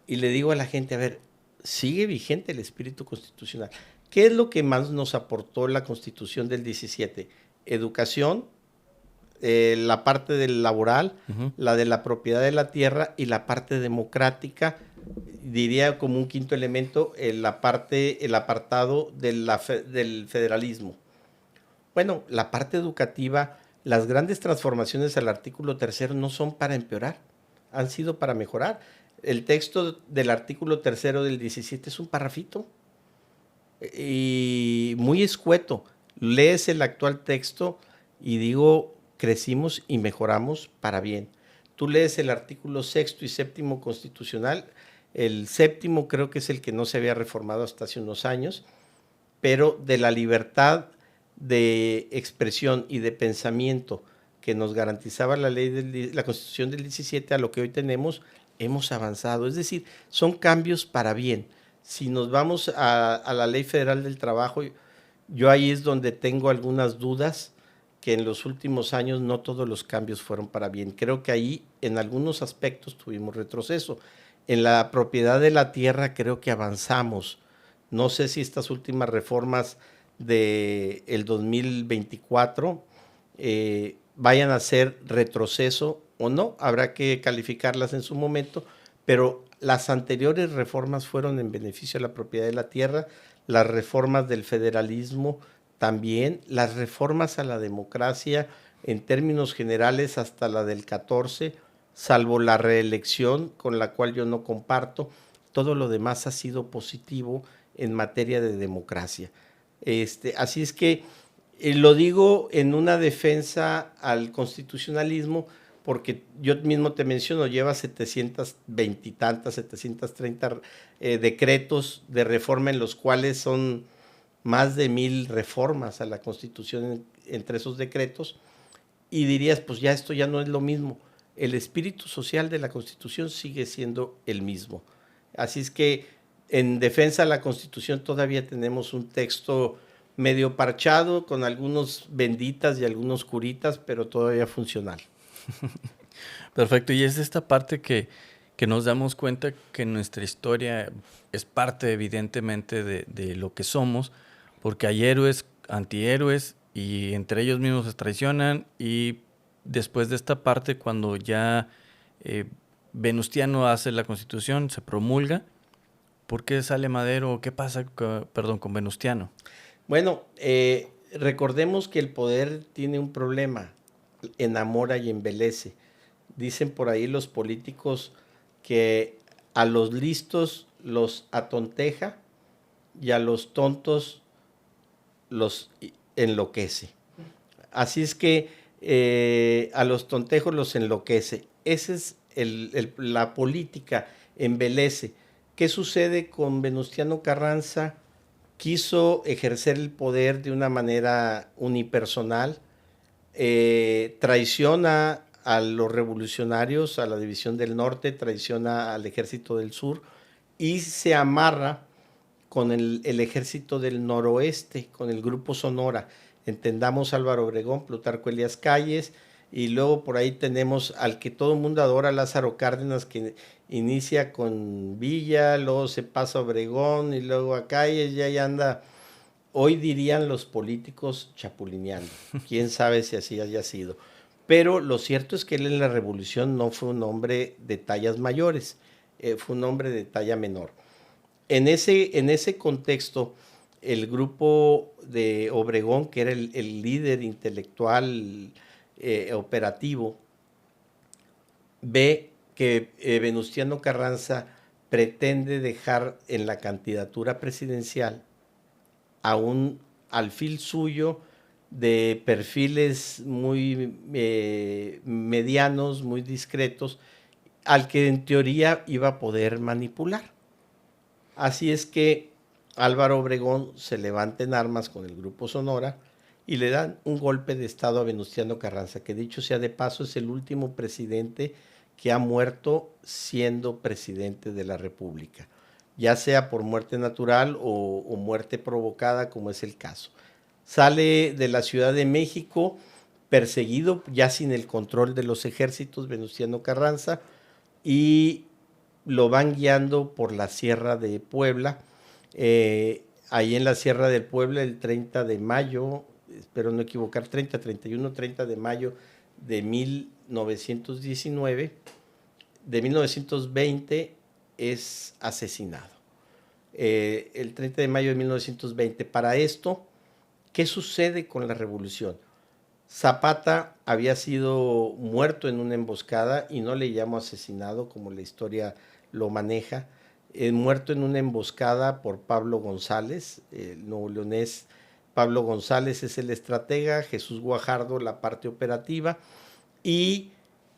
y le digo a la gente, a ver, sigue vigente el espíritu constitucional. ¿Qué es lo que más nos aportó la constitución del 17? Educación, la parte del laboral, la de la propiedad de la tierra y la parte democrática, diría como un quinto elemento, el apartado del federalismo. Bueno, la parte educativa, las grandes transformaciones al artículo 3 no son para empeorar, han sido para mejorar. El texto del artículo 3 del 17 es un parrafito y muy escueto. Lees el actual texto y digo, crecimos y mejoramos para bien. Tú lees el artículo 6 y 7 constitucional, el 7 creo que es el que no se había reformado hasta hace unos años, pero de la libertad de expresión y de pensamiento que nos garantizaba la Constitución del 17 a lo que hoy tenemos, hemos avanzado. Es decir, son cambios para bien. Si nos vamos a la Ley Federal del Trabajo, yo ahí es donde tengo algunas dudas, que en los últimos años no todos los cambios fueron para bien. Creo que ahí en algunos aspectos tuvimos retroceso. En la propiedad de la tierra creo que avanzamos. No sé si estas últimas reformas del 2024 vayan a ser retroceso o no, habrá que calificarlas en su momento, pero las anteriores reformas fueron en beneficio de la propiedad de la tierra, las reformas del federalismo también, las reformas a la democracia en términos generales hasta la del 14, salvo la reelección con la cual yo no comparto, todo lo demás ha sido positivo en materia de democracia. Así es que lo digo en una defensa al constitucionalismo, porque yo mismo te menciono, lleva 720 y tantas, 730 decretos de reforma en los cuales son más de 1000 reformas a la Constitución entre esos decretos, y dirías, pues ya esto ya no es lo mismo. El espíritu social de la Constitución sigue siendo el mismo. Así es que en defensa de la Constitución todavía tenemos un texto medio parchado, con algunos benditas y algunos curitas, pero todavía funcional. Perfecto, y es esta parte que nos damos cuenta que nuestra historia es parte evidentemente de lo que somos, porque hay héroes, antihéroes, y entre ellos mismos se traicionan, y después de esta parte, cuando ya Venustiano hace la Constitución, se promulga, ¿por qué sale Madero? ¿Qué pasa con Venustiano? Bueno, recordemos que el poder tiene un problema, enamora y embelece. Dicen por ahí los políticos que a los listos los atonteja y a los tontos los enloquece. Así es que a los tontejos los enloquece. Esa es la política, embelece. ¿Qué sucede con Venustiano Carranza? Quiso ejercer el poder de una manera unipersonal, traiciona a los revolucionarios, a la División del Norte, traiciona al Ejército del Sur y se amarra con el ejército del noroeste, con el grupo Sonora. Entendamos Álvaro Obregón, Plutarco Elías Calles, y luego por ahí tenemos al que todo el mundo adora, Lázaro Cárdenas, que inicia con Villa, luego se pasa a Obregón y luego a Calles, y ahí anda. Hoy dirían los políticos chapulineando. Quién sabe si así haya sido. Pero lo cierto es que él en la revolución no fue un hombre de tallas mayores, fue un hombre de talla menor. En ese contexto, el grupo de Obregón, que era el líder intelectual operativo, ve que Venustiano Carranza pretende dejar en la candidatura presidencial a un alfil suyo de perfiles muy medianos, muy discretos, al que en teoría iba a poder manipular. Así es que Álvaro Obregón se levanta en armas con el grupo Sonora y le dan un golpe de estado a Venustiano Carranza, que dicho sea de paso es el último presidente que ha muerto siendo presidente de la República, ya sea por muerte natural o muerte provocada, como es el caso. Sale de la Ciudad de México perseguido, ya sin el control de los ejércitos, Venustiano Carranza, y lo van guiando por la Sierra de Puebla. Ahí en la Sierra de Puebla, el 30 de mayo, espero no equivocar, 30 de mayo de 1919, de 1920, es asesinado. El 30 de mayo de 1920. Para esto, ¿qué sucede con la revolución? Zapata había sido muerto en una emboscada, y no le llamo asesinado como la historia lo maneja, muerto en una emboscada por Pablo González, el nuevo leonés. Pablo González es el estratega, Jesús Guajardo la parte operativa, y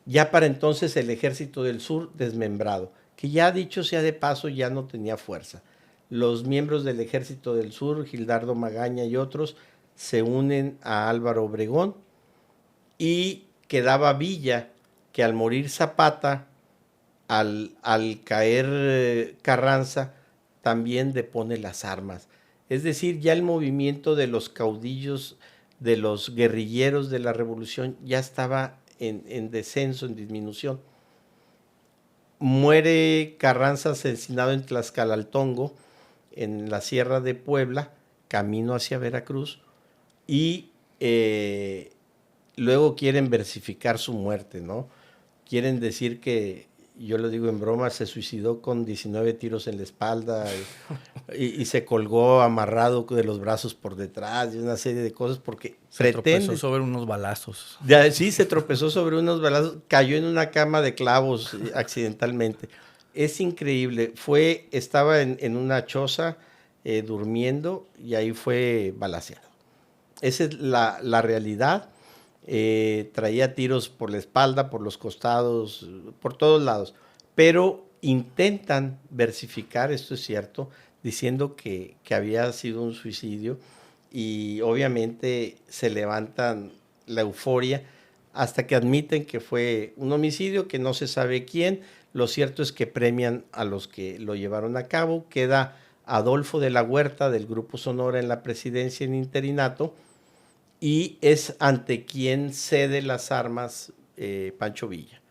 ya para entonces el Ejército del Sur desmembrado, que ya dicho sea de paso ya no tenía fuerza. Los miembros del Ejército del Sur, Gildardo Magaña y otros, se unen a Álvaro Obregón, y quedaba Villa, que al morir Zapata, al caer Carranza, también depone las armas. Es decir, ya el movimiento de los caudillos, de los guerrilleros de la revolución, ya estaba en descenso, en disminución. Muere Carranza asesinado en Tlaxcalaltongo, en la Sierra de Puebla, camino hacia Veracruz, y luego quieren versificar su muerte, ¿no? Quieren decir que, yo lo digo en broma, se suicidó con 19 tiros en la espalda y se colgó amarrado de los brazos por detrás y una serie de cosas porque se tropezó sobre unos balazos. Ya, sí, se tropezó sobre unos balazos, cayó en una cama de clavos accidentalmente. Es increíble. Estaba en una choza durmiendo, y ahí fue balaceado. Esa es la realidad. Traía tiros por la espalda, por los costados, por todos lados, pero intentan versificar, esto es cierto, diciendo que había sido un suicidio, y obviamente se levantan la euforia hasta que admiten que fue un homicidio, que no se sabe quién. Lo cierto es que premian a los que lo llevaron a cabo. Queda Adolfo de la Huerta del Grupo Sonora en la presidencia en interinato, y es ante quien cede las armas Pancho Villa.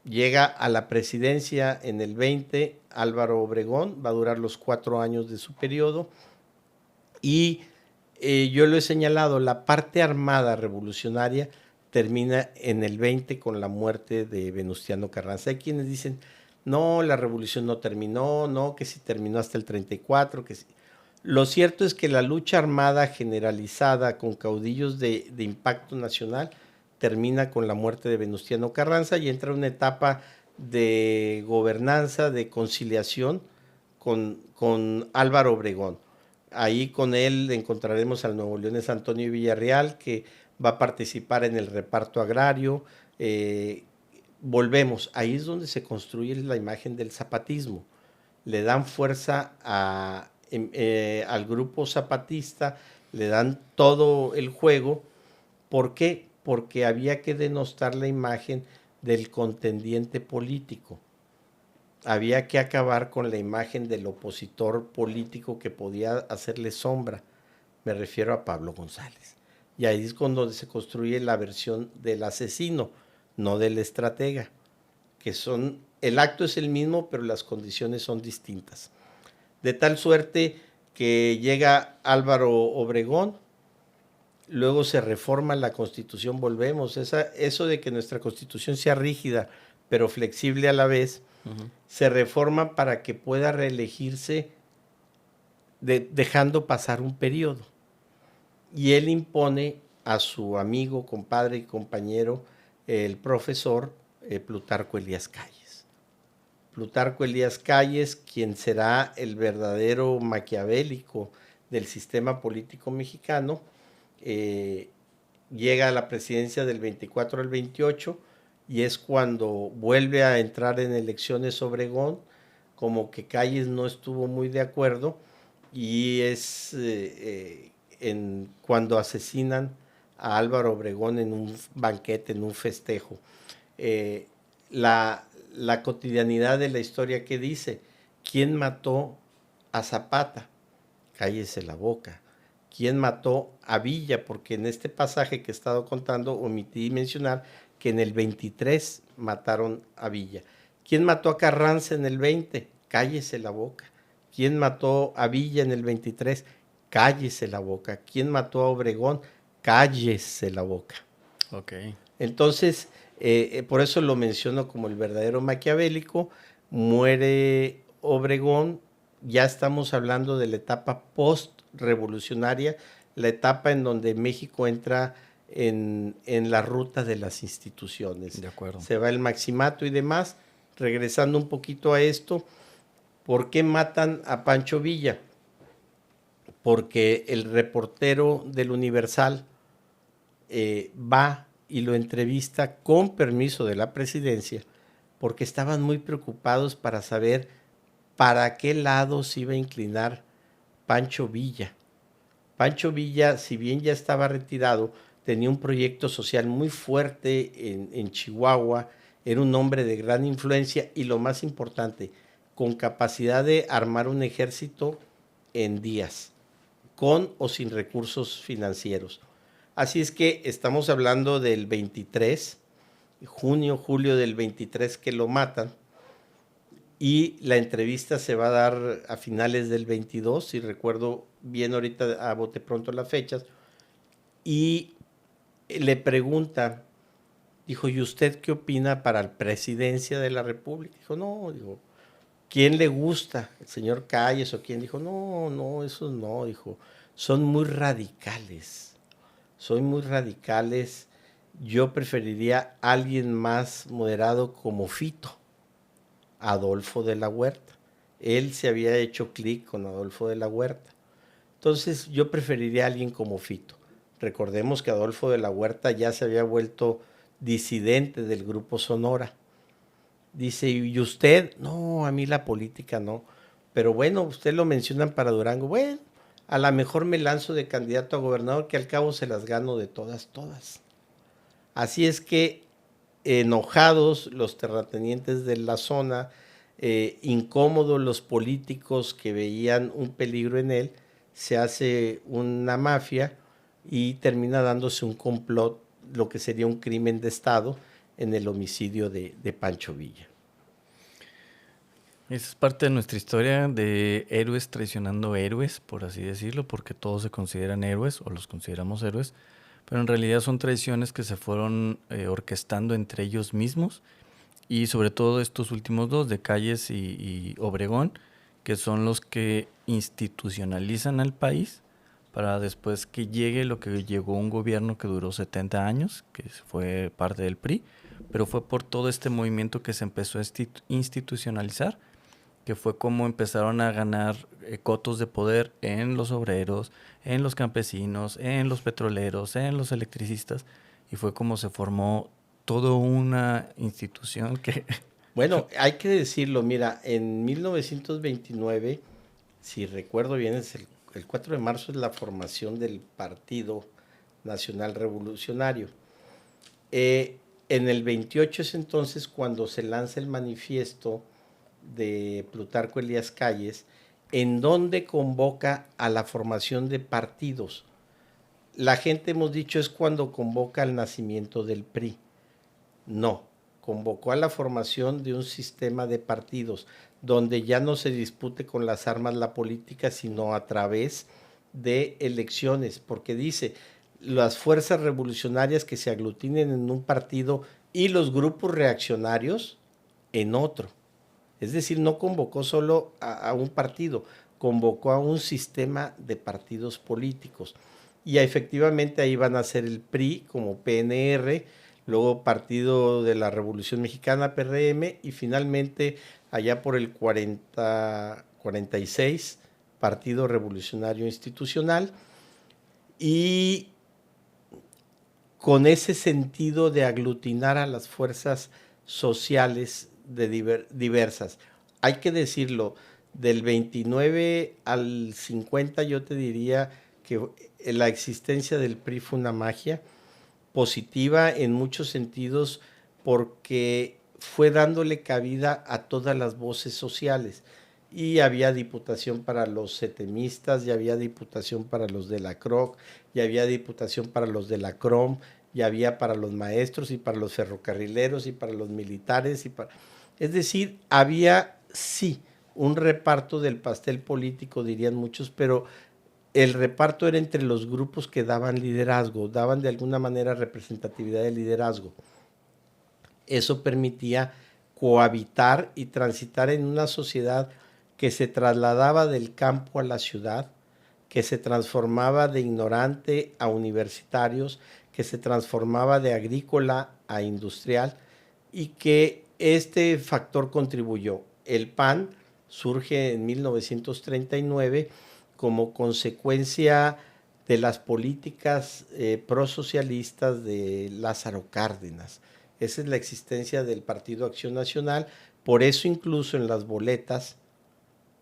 Llega a la presidencia en el 20 Álvaro Obregón, va a durar los 4 años de su periodo, y yo lo he señalado, la parte armada revolucionaria termina en el 20 con la muerte de Venustiano Carranza. Hay quienes dicen, no, la revolución no terminó, no, que si terminó hasta el 34, que sí. Lo cierto es que la lucha armada generalizada con caudillos de impacto nacional termina con la muerte de Venustiano Carranza, y entra una etapa de gobernanza, de conciliación con Álvaro Obregón. Ahí con él encontraremos al nuevo leonés Antonio Villarreal, que va a participar en el reparto agrario. Volvemos, ahí es donde se construye la imagen del zapatismo. Le dan fuerza al grupo zapatista, le dan todo el juego. ¿Por qué? Porque había que denostar la imagen del contendiente político. había que acabar con la imagen del opositor político que podía hacerle sombra. Me refiero a Pablo González. Y ahí es cuando se construye la versión del asesino, no del estratega, que son, el acto es el mismo, pero las condiciones son distintas. De tal suerte que llega Álvaro Obregón, luego se reforma la Constitución, volvemos, eso de que nuestra Constitución sea rígida, pero flexible a la vez, se reforma para que pueda reelegirse dejando pasar un periodo. Y él impone a su amigo, compadre y compañero, el profesor Plutarco Elías Calles. Plutarco Elías Calles, quien será el verdadero maquiavélico del sistema político mexicano, llega a la presidencia del 24 al 28 y es cuando vuelve a entrar en elecciones Obregón, como que Calles no estuvo muy de acuerdo y es cuando asesinan a Álvaro Obregón en un banquete, en un festejo. Eh, la cotidianidad de la historia que dice, ¿quién mató a Zapata? Cállese la boca. ¿Quién mató a Villa? Porque en este pasaje que he estado contando omití mencionar que en el 23 mataron a Villa. ¿Quién mató a Carranza en el 20? Cállese la boca. ¿Quién mató a Villa en el 23? Cállese la boca. ¿Quién mató a Obregón? Cállese la boca. Ok. Entonces, por eso lo menciono como el verdadero maquiavélico. Muere Obregón, ya estamos hablando de la etapa post-revolucionaria, la etapa en donde México entra en la ruta de las instituciones. De acuerdo. Se va el maximato y demás. Regresando un poquito a esto, ¿por qué matan a Pancho Villa? Porque el reportero del Universal va y lo entrevista con permiso de la presidencia, porque estaban muy preocupados para saber para qué lado se iba a inclinar Pancho Villa. Pancho Villa, si bien ya estaba retirado, tenía un proyecto social muy fuerte en Chihuahua, era un hombre de gran influencia y lo más importante, con capacidad de armar un ejército en días, con o sin recursos financieros. Así es que estamos hablando del 23, junio, julio del 23 que lo matan, y la entrevista se va a dar a finales del 22, si recuerdo bien ahorita a bote pronto las fechas, y le pregunta, dijo, ¿y usted qué opina para la presidencia de la República? Dijo, no, dijo, ¿quién le gusta? ¿El señor Calles o quién? Dijo, no, no, esos no, dijo, son muy radicales, yo preferiría a alguien más moderado como Fito. Adolfo de la Huerta. Él se había hecho clic con Adolfo de la Huerta. Entonces yo preferiría a alguien como Fito. Recordemos que Adolfo de la Huerta ya se había vuelto disidente del grupo Sonora. Dice, ¿y usted? No, a mí la política no. Pero bueno, usted lo mencionan para Durango. Bueno, a lo mejor me lanzo de candidato a gobernador, que al cabo se las gano de todas, todas. Así es que enojados los terratenientes de la zona, incómodos los políticos que veían un peligro en él, se hace una mafia y termina dándose un complot, lo que sería un crimen de Estado en el homicidio de Pancho Villa. Esa es parte de nuestra historia de héroes traicionando héroes, por así decirlo, porque todos se consideran héroes o los consideramos héroes, pero en realidad son traiciones que se fueron orquestando entre ellos mismos y sobre todo estos últimos dos, de Calles y Obregón, que son los que institucionalizan al país para después que llegue lo que llegó un gobierno que duró 70 años, que fue parte del PRI, pero fue por todo este movimiento que se empezó a institucionalizar, que fue como empezaron a ganar cotos de poder en los obreros, en los campesinos, en los petroleros, en los electricistas, y fue como se formó toda una institución que... Bueno, hay que decirlo, mira, en 1929, si recuerdo bien, es el 4 de marzo es la formación del Partido Nacional Revolucionario. En el 28 es entonces cuando se lanza el manifiesto de Plutarco Elías Calles, en donde convoca a la formación de partidos. La gente, hemos dicho, es cuando convoca al nacimiento del PRI. No, convocó a la formación de un sistema de partidos, donde ya no se dispute con las armas la política, sino a través de elecciones, porque dice, las fuerzas revolucionarias que se aglutinen en un partido y los grupos reaccionarios en otro. Es decir, no convocó solo a un partido, convocó a un sistema de partidos políticos. Y efectivamente ahí van a ser el PRI como PNR, luego Partido de la Revolución Mexicana, PRM, y finalmente allá por el 46, Partido Revolucionario Institucional. Y con ese sentido de aglutinar a las fuerzas sociales diversas. Hay que decirlo, del 29 al 50 yo te diría que la existencia del PRI fue una magia positiva en muchos sentidos porque fue dándole cabida a todas las voces sociales. Y había diputación para los setemistas, ya había diputación para los de la CROC, ya había diputación para los de la CROM, ya había para los maestros y para los ferrocarrileros y para los militares. Es decir, había sí un reparto del pastel político, dirían muchos, pero el reparto era entre los grupos que daban liderazgo, daban de alguna manera representatividad de liderazgo. Eso permitía cohabitar y transitar en una sociedad que se trasladaba del campo a la ciudad, que se transformaba de ignorante a universitarios, que se transformaba de agrícola a industrial y que este factor contribuyó. El PAN surge en 1939 como consecuencia de las políticas prosocialistas de Lázaro Cárdenas. Esa es la existencia del Partido Acción Nacional, por eso incluso en las boletas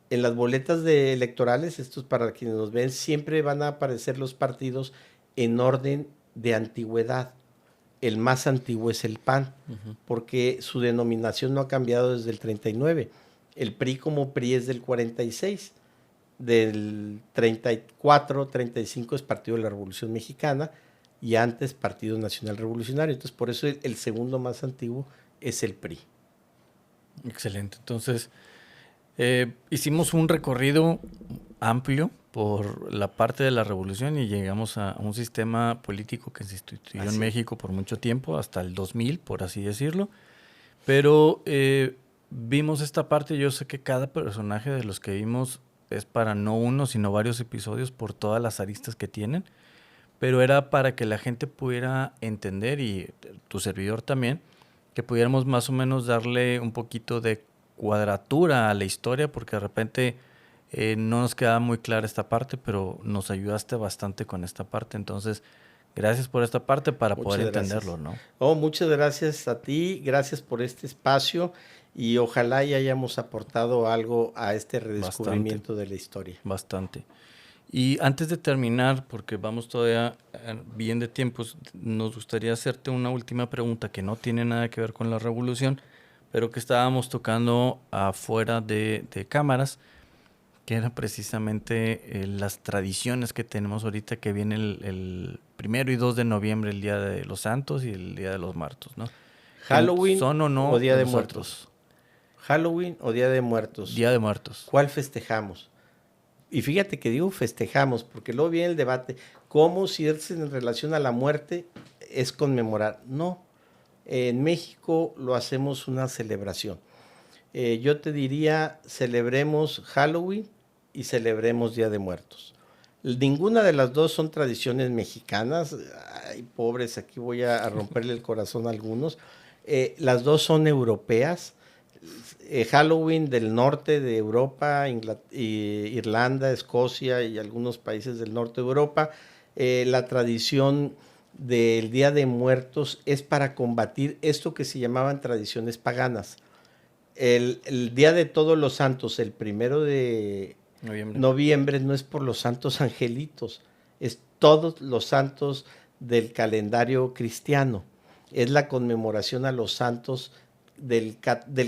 electorales, estos para quienes nos ven, siempre van a aparecer los partidos en orden de antigüedad. El más antiguo es el PAN, porque su denominación no ha cambiado desde el 39. El PRI como PRI es del 46. Del 34, 35 es Partido de la Revolución Mexicana y antes Partido Nacional Revolucionario. Entonces, por eso el segundo más antiguo es el PRI. Excelente. Entonces, hicimos un recorrido amplio por la parte de la revolución y llegamos a un sistema político que se instituyó en México por mucho tiempo, hasta el 2000, por así decirlo. Pero vimos esta parte. Yo sé que cada personaje de los que vimos es para no uno, sino varios episodios por todas las aristas que tienen. Pero era para que la gente pudiera entender, y tu servidor también, que pudiéramos más o menos darle un poquito de cuadratura a la historia, porque de repente no nos quedaba muy clara esta parte, pero nos ayudaste bastante con esta parte. Entonces, gracias por esta parte para poder entenderlo, ¿no? Muchas gracias a ti, gracias por este espacio y ojalá ya hayamos aportado algo a este redescubrimiento de la historia. Bastante. Y antes de terminar, porque vamos todavía bien de tiempos, nos gustaría hacerte una última pregunta que no tiene nada que ver con la revolución, pero que estábamos tocando afuera de cámaras, que era precisamente las tradiciones que tenemos ahorita, que viene el 1 y 2 de noviembre, el Día de los Santos y el Día de los Muertos, ¿no? ¿Halloween ¿Son o no o Día de Muertos? ¿Halloween o Día de Muertos? Día de Muertos. ¿Cuál festejamos? Y fíjate que digo festejamos, porque luego viene el debate, ¿cómo si es en relación a la muerte es conmemorar? No, en México lo hacemos una celebración. Yo te diría, celebremos Halloween y celebremos Día de Muertos. Ninguna de las dos son tradiciones mexicanas. Ay, pobres, aquí voy a romperle el corazón a algunos. Las dos son europeas. Halloween del norte de Europa, Irlanda, Escocia y algunos países del norte de Europa. La tradición del Día de Muertos es para combatir esto que se llamaban tradiciones paganas. El Día de Todos los Santos, el 1 de noviembre, no es por los santos angelitos, es todos los santos del calendario cristiano. Es la conmemoración a los santos del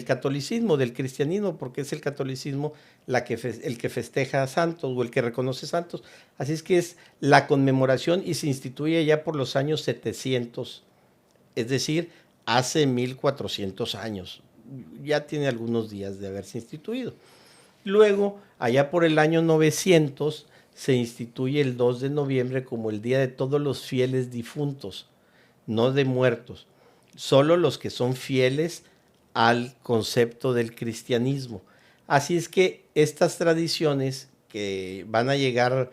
catolicismo, del cristianismo, porque es el catolicismo el que festeja a santos o el que reconoce santos. Así es que es la conmemoración y se instituye ya por los años 700, es decir, hace 1400 años. Ya tiene algunos días de haberse instituido. Luego, allá por el año 900, se instituye el 2 de noviembre como el Día de todos los fieles difuntos, no de muertos, solo los que son fieles al concepto del cristianismo. Así es que estas tradiciones que van a llegar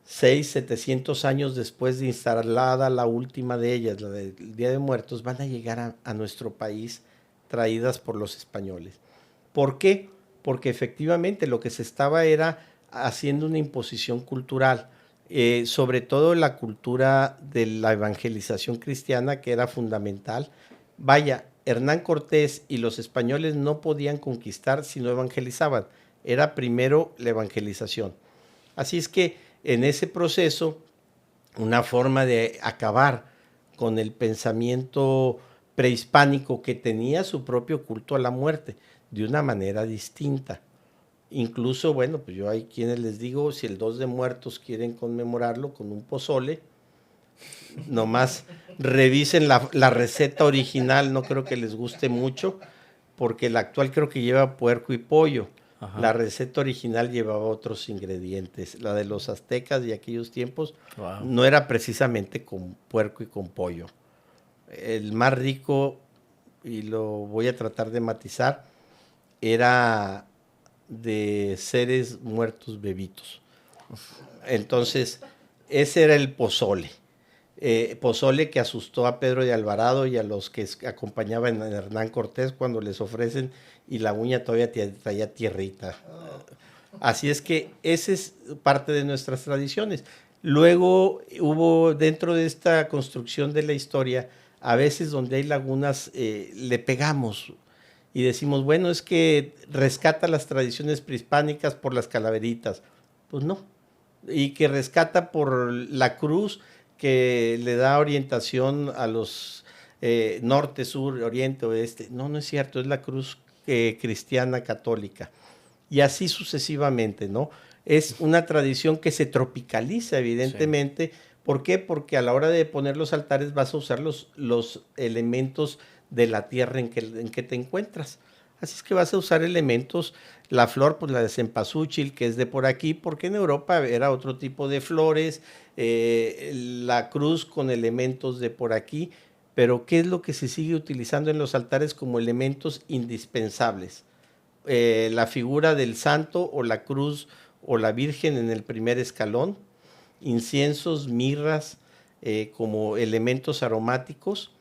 700 años después de instalada la última de ellas, la del Día de Muertos, van a llegar a nuestro país traídas por los españoles. ¿Por qué? Porque efectivamente lo que se estaba era haciendo una imposición cultural, sobre todo la cultura de la evangelización cristiana, que era fundamental. Vaya, Hernán Cortés y los españoles no podían conquistar si no evangelizaban. Era primero la evangelización. Así es que en ese proceso, una forma de acabar con el pensamiento prehispánico que tenía su propio culto a la muerte de una manera distinta. Incluso, bueno, pues yo hay quienes les digo, si el 2 de Muertos quieren conmemorarlo con un pozole, nomás revisen la receta original, no creo que les guste mucho, porque la actual creo que lleva puerco y pollo. Ajá. La receta original llevaba otros ingredientes. La de los aztecas y aquellos tiempos no era precisamente con puerco y con pollo. El más rico, y lo voy a tratar de matizar, era de seres muertos bebitos. Entonces, ese era el pozole. Pozole que asustó a Pedro de Alvarado y a los que acompañaban a Hernán Cortés cuando les ofrecen y la uña todavía traía tierrita. Así es que esa es parte de nuestras tradiciones. Luego hubo dentro de esta construcción de la historia, a veces donde hay lagunas le pegamos y decimos, bueno, es que rescata las tradiciones prehispánicas por las calaveritas. Pues no. Y que rescata por la cruz, que le da orientación a los norte, sur, oriente, oeste. No, no es cierto, es la cruz cristiana católica. Y así sucesivamente, ¿no? Es una tradición que se tropicaliza, evidentemente. Sí. ¿Por qué? Porque a la hora de poner los altares vas a usar los elementos de la tierra en que te encuentras. Así es que vas a usar elementos, la flor, pues la de cempasúchil, que es de por aquí, porque en Europa era otro tipo de flores, la cruz con elementos de por aquí, pero ¿qué es lo que se sigue utilizando en los altares como elementos indispensables? La figura del santo o la cruz o la virgen en el primer escalón, inciensos, mirras, como elementos aromáticos,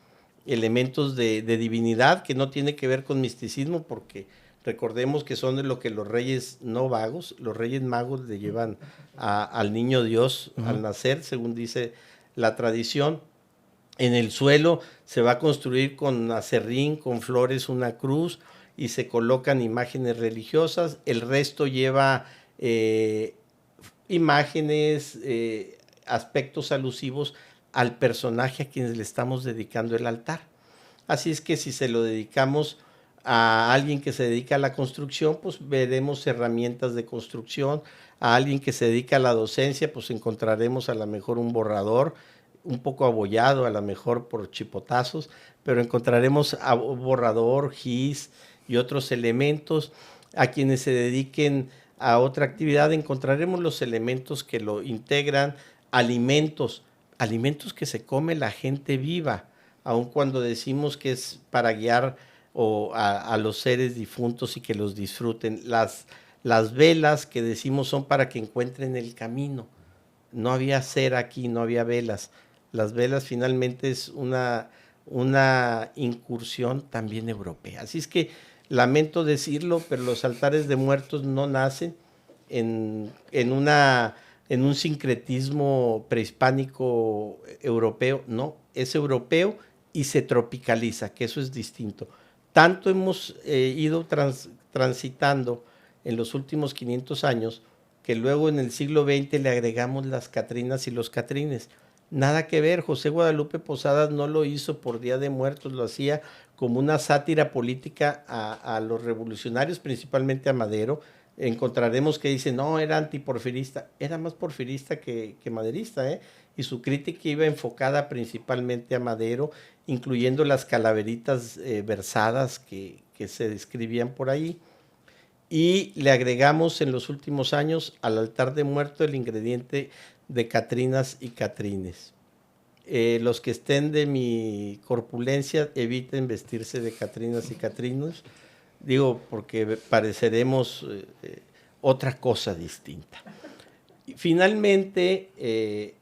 elementos de divinidad, que no tiene que ver con misticismo, porque recordemos que son de lo que los reyes no vagos, los reyes magos le llevan al niño Dios al nacer, según dice la tradición. En el suelo se va a construir con acerrín, con flores, una cruz, y se colocan imágenes religiosas. El resto lleva imágenes, aspectos alusivos al personaje a quienes le estamos dedicando el altar. Así es que si se lo dedicamos a alguien que se dedica a la construcción, pues veremos herramientas de construcción. A alguien que se dedica a la docencia, pues encontraremos a lo mejor un borrador, un poco abollado, a lo mejor por chipotazos, pero encontraremos a borrador, gis y otros elementos. A quienes se dediquen a otra actividad, encontraremos los elementos que lo integran, alimentos que se come la gente viva, aun cuando decimos que es para guiar a los seres difuntos y que los disfruten. Las velas que decimos son para que encuentren el camino. No había cera aquí, no había velas. Las velas finalmente es una incursión también europea. Así es que lamento decirlo, pero los altares de muertos no nacen en un sincretismo prehispánico europeo, no, es europeo y se tropicaliza, que eso es distinto. Tanto hemos ido transitando en los últimos 500 años que luego en el siglo XX le agregamos las catrinas y los catrines. Nada que ver, José Guadalupe Posadas no lo hizo por Día de Muertos, lo hacía como una sátira política a los revolucionarios, principalmente a Madero. Encontraremos que dice, no, era antiporfirista, era más porfirista que maderista, ¿eh? Y su crítica iba enfocada principalmente a Madero, incluyendo las calaveritas versadas que se describían por ahí. Y le agregamos en los últimos años al altar de muerto el ingrediente de Catrinas y Catrines. Los que estén de mi corpulencia eviten vestirse de Catrinas y Catrinos, digo, porque pareceremos otra cosa distinta. Finalmente,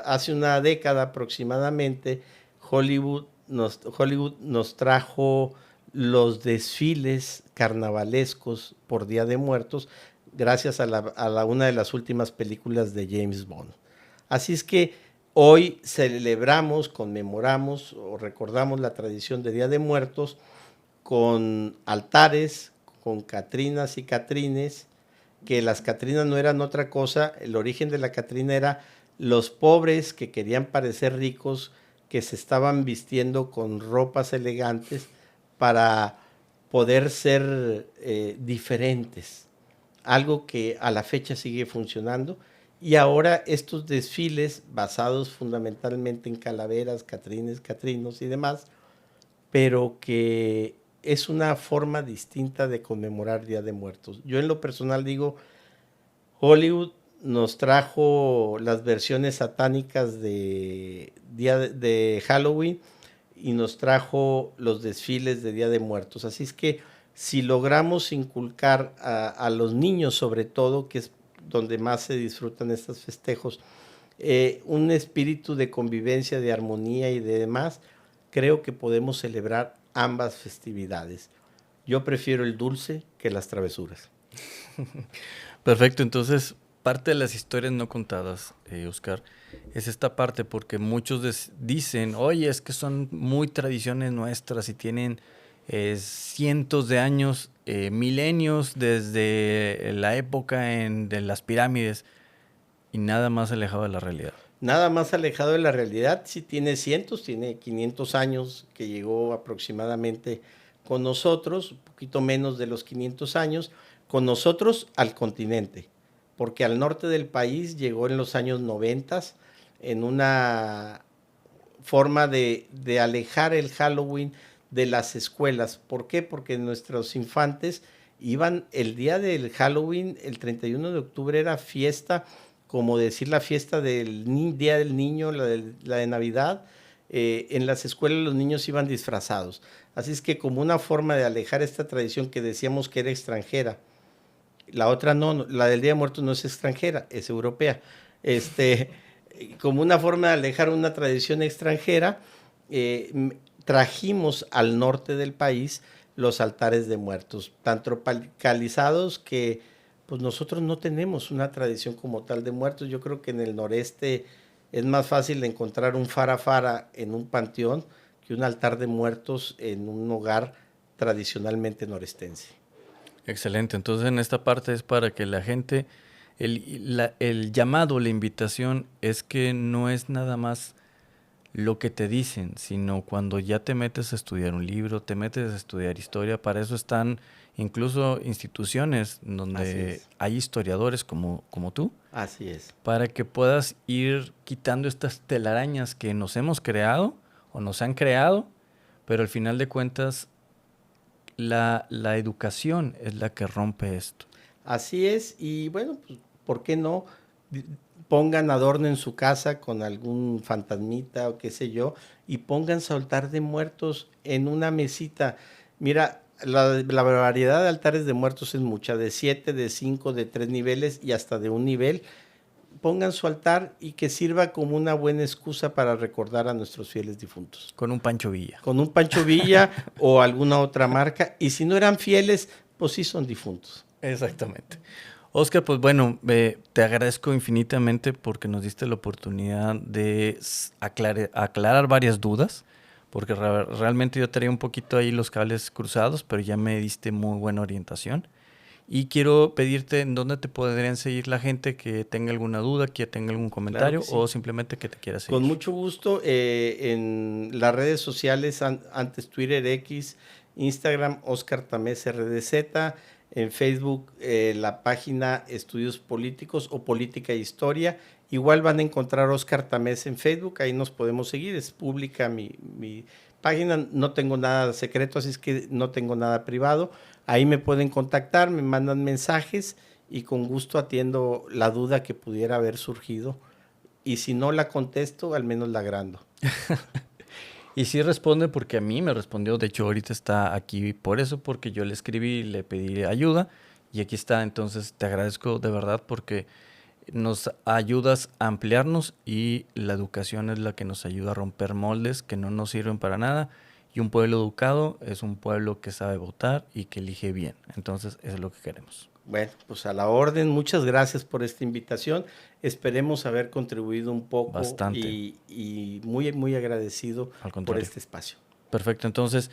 hace una década aproximadamente, Hollywood nos trajo los desfiles carnavalescos por Día de Muertos, gracias a una de las últimas películas de James Bond. Así es que hoy celebramos, conmemoramos o recordamos la tradición de Día de Muertos con altares, con catrinas y catrines, que las catrinas no eran otra cosa, el origen de la catrina era los pobres que querían parecer ricos, que se estaban vistiendo con ropas elegantes para poder ser diferentes, algo que a la fecha sigue funcionando. Y ahora estos desfiles, basados fundamentalmente en calaveras, catrines, catrinos y demás, pero que es una forma distinta de conmemorar Día de Muertos. Yo en lo personal digo, Hollywood nos trajo las versiones satánicas de Halloween y nos trajo los desfiles de Día de Muertos. Así es que si logramos inculcar a los niños sobre todo, que es donde más se disfrutan estos festejos, un espíritu de convivencia, de armonía y de demás, creo que podemos celebrar ambas festividades. Yo prefiero el dulce que las travesuras. Perfecto, entonces parte de las historias no contadas, Oscar, es esta parte porque muchos dicen, oye, es que son muy tradiciones nuestras y tienen cientos de años, milenios desde la época de las pirámides y nada más alejado de la realidad. Nada más alejado de la realidad, sí tiene cientos, tiene 500 años que llegó aproximadamente con nosotros, un poquito menos de los 500 años, con nosotros al continente, porque al norte del país llegó en los años 90 en una forma de alejar el Halloween de las escuelas. ¿Por qué? Porque nuestros infantes iban el día del Halloween, el 31 de octubre era fiesta, como decir la fiesta del Día del Niño, la de Navidad. En las escuelas los niños iban disfrazados. Así es que como una forma de alejar esta tradición que decíamos que era extranjera, la otra no, la del Día de Muertos no es extranjera, es europea. Como una forma de alejar una tradición extranjera, trajimos al norte del país los altares de muertos, tan tropicalizados que pues nosotros no tenemos una tradición como tal de muertos. Yo creo que en el noreste es más fácil encontrar un fara en un panteón que un altar de muertos en un hogar tradicionalmente norestense. Excelente, entonces en esta parte es para que la gente, el llamado, la invitación es que no es nada más lo que te dicen, sino cuando ya te metes a estudiar un libro, te metes a estudiar historia, para eso están incluso instituciones donde hay historiadores como tú. Así es. Para que puedas ir quitando estas telarañas que nos hemos creado o nos han creado, pero al final de cuentas la educación es la que rompe esto. Así es, y bueno, pues, ¿por qué no? Pongan adorno en su casa con algún fantasmita o qué sé yo, y pongan su altar de muertos en una mesita. Mira, la variedad de altares de muertos es mucha, de 7, de 5, de 3 niveles y hasta de un nivel. Pongan su altar y que sirva como una buena excusa para recordar a nuestros fieles difuntos. Con un Pancho Villa. Con un Pancho Villa o alguna otra marca. Y si no eran fieles, pues sí son difuntos. Exactamente. Oscar, pues bueno, te agradezco infinitamente porque nos diste la oportunidad de aclarar varias dudas, porque realmente yo tenía un poquito ahí los cables cruzados, pero ya me diste muy buena orientación. Y quiero pedirte en dónde te podrían seguir la gente que tenga alguna duda, que tenga algún comentario sí. o simplemente que te quiera seguir. Con mucho gusto. En las redes sociales, antes Twitter, X, Instagram, Oscar Tamés RDZ. En Facebook, la página Estudios Políticos o Política e Historia. Igual van a encontrar Oscar Tamés en Facebook, ahí nos podemos seguir. Es pública mi página, no tengo nada secreto, así es que no tengo nada privado. Ahí me pueden contactar, me mandan mensajes y con gusto atiendo la duda que pudiera haber surgido. Y si no la contesto, al menos la agrando. Y sí responde porque a mí me respondió. De hecho, ahorita está aquí por eso, porque yo le escribí y le pedí ayuda. Y aquí está. Entonces, te agradezco de verdad porque nos ayudas a ampliarnos y la educación es la que nos ayuda a romper moldes que no nos sirven para nada. Y un pueblo educado es un pueblo que sabe votar y que elige bien. Entonces, eso es lo que queremos. Bueno, pues a la orden. Muchas gracias por esta invitación. Esperemos haber contribuido un poco. Bastante. Y muy, muy agradecido por este espacio. Perfecto. Entonces,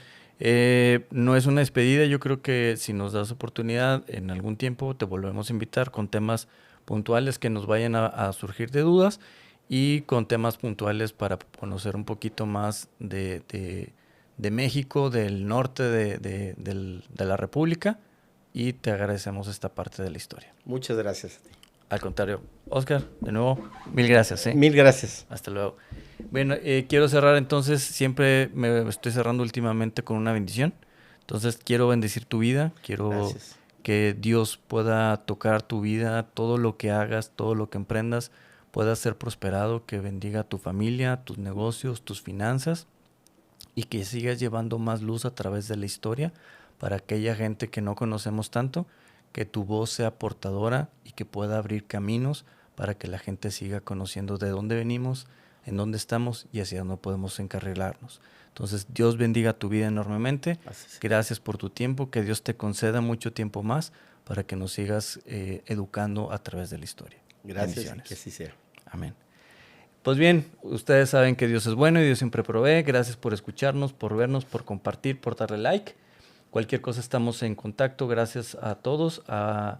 no es una despedida. Yo creo que si nos das oportunidad en algún tiempo, te volvemos a invitar con temas puntuales que nos vayan a surgir de dudas y con temas puntuales para conocer un poquito más de México, del norte de la República, y te agradecemos esta parte de la historia. Muchas gracias a ti. Al contrario. Oscar, de nuevo, mil gracias. Mil gracias. Hasta luego. Bueno, quiero cerrar entonces, siempre me estoy cerrando últimamente con una bendición. Entonces quiero bendecir tu vida, quiero Gracias. que Dios pueda tocar tu vida, todo lo que hagas, todo lo que emprendas pueda ser prosperado, que bendiga a tu familia, tus negocios, tus finanzas y que sigas llevando más luz a través de la historia para aquella gente que no conocemos tanto, que tu voz sea portadora y que pueda abrir caminos para que la gente siga conociendo de dónde venimos, en dónde estamos y hacia dónde podemos encarrilarnos. Entonces, Dios bendiga tu vida enormemente. Gracias por tu tiempo. Que Dios te conceda mucho tiempo más para que nos sigas educando a través de la historia. Gracias, y que así sea. Amén. Pues bien, ustedes saben que Dios es bueno y Dios siempre provee. Gracias por escucharnos, por vernos, por compartir, por darle like. Cualquier cosa estamos en contacto. Gracias a todos. A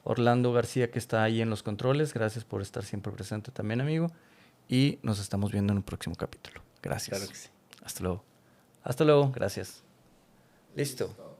Orlando García, que está ahí en los controles. Gracias por estar siempre presente también, amigo. Y nos estamos viendo en un próximo capítulo. Gracias. Claro que sí. Hasta luego. Hasta luego. Gracias. Listo.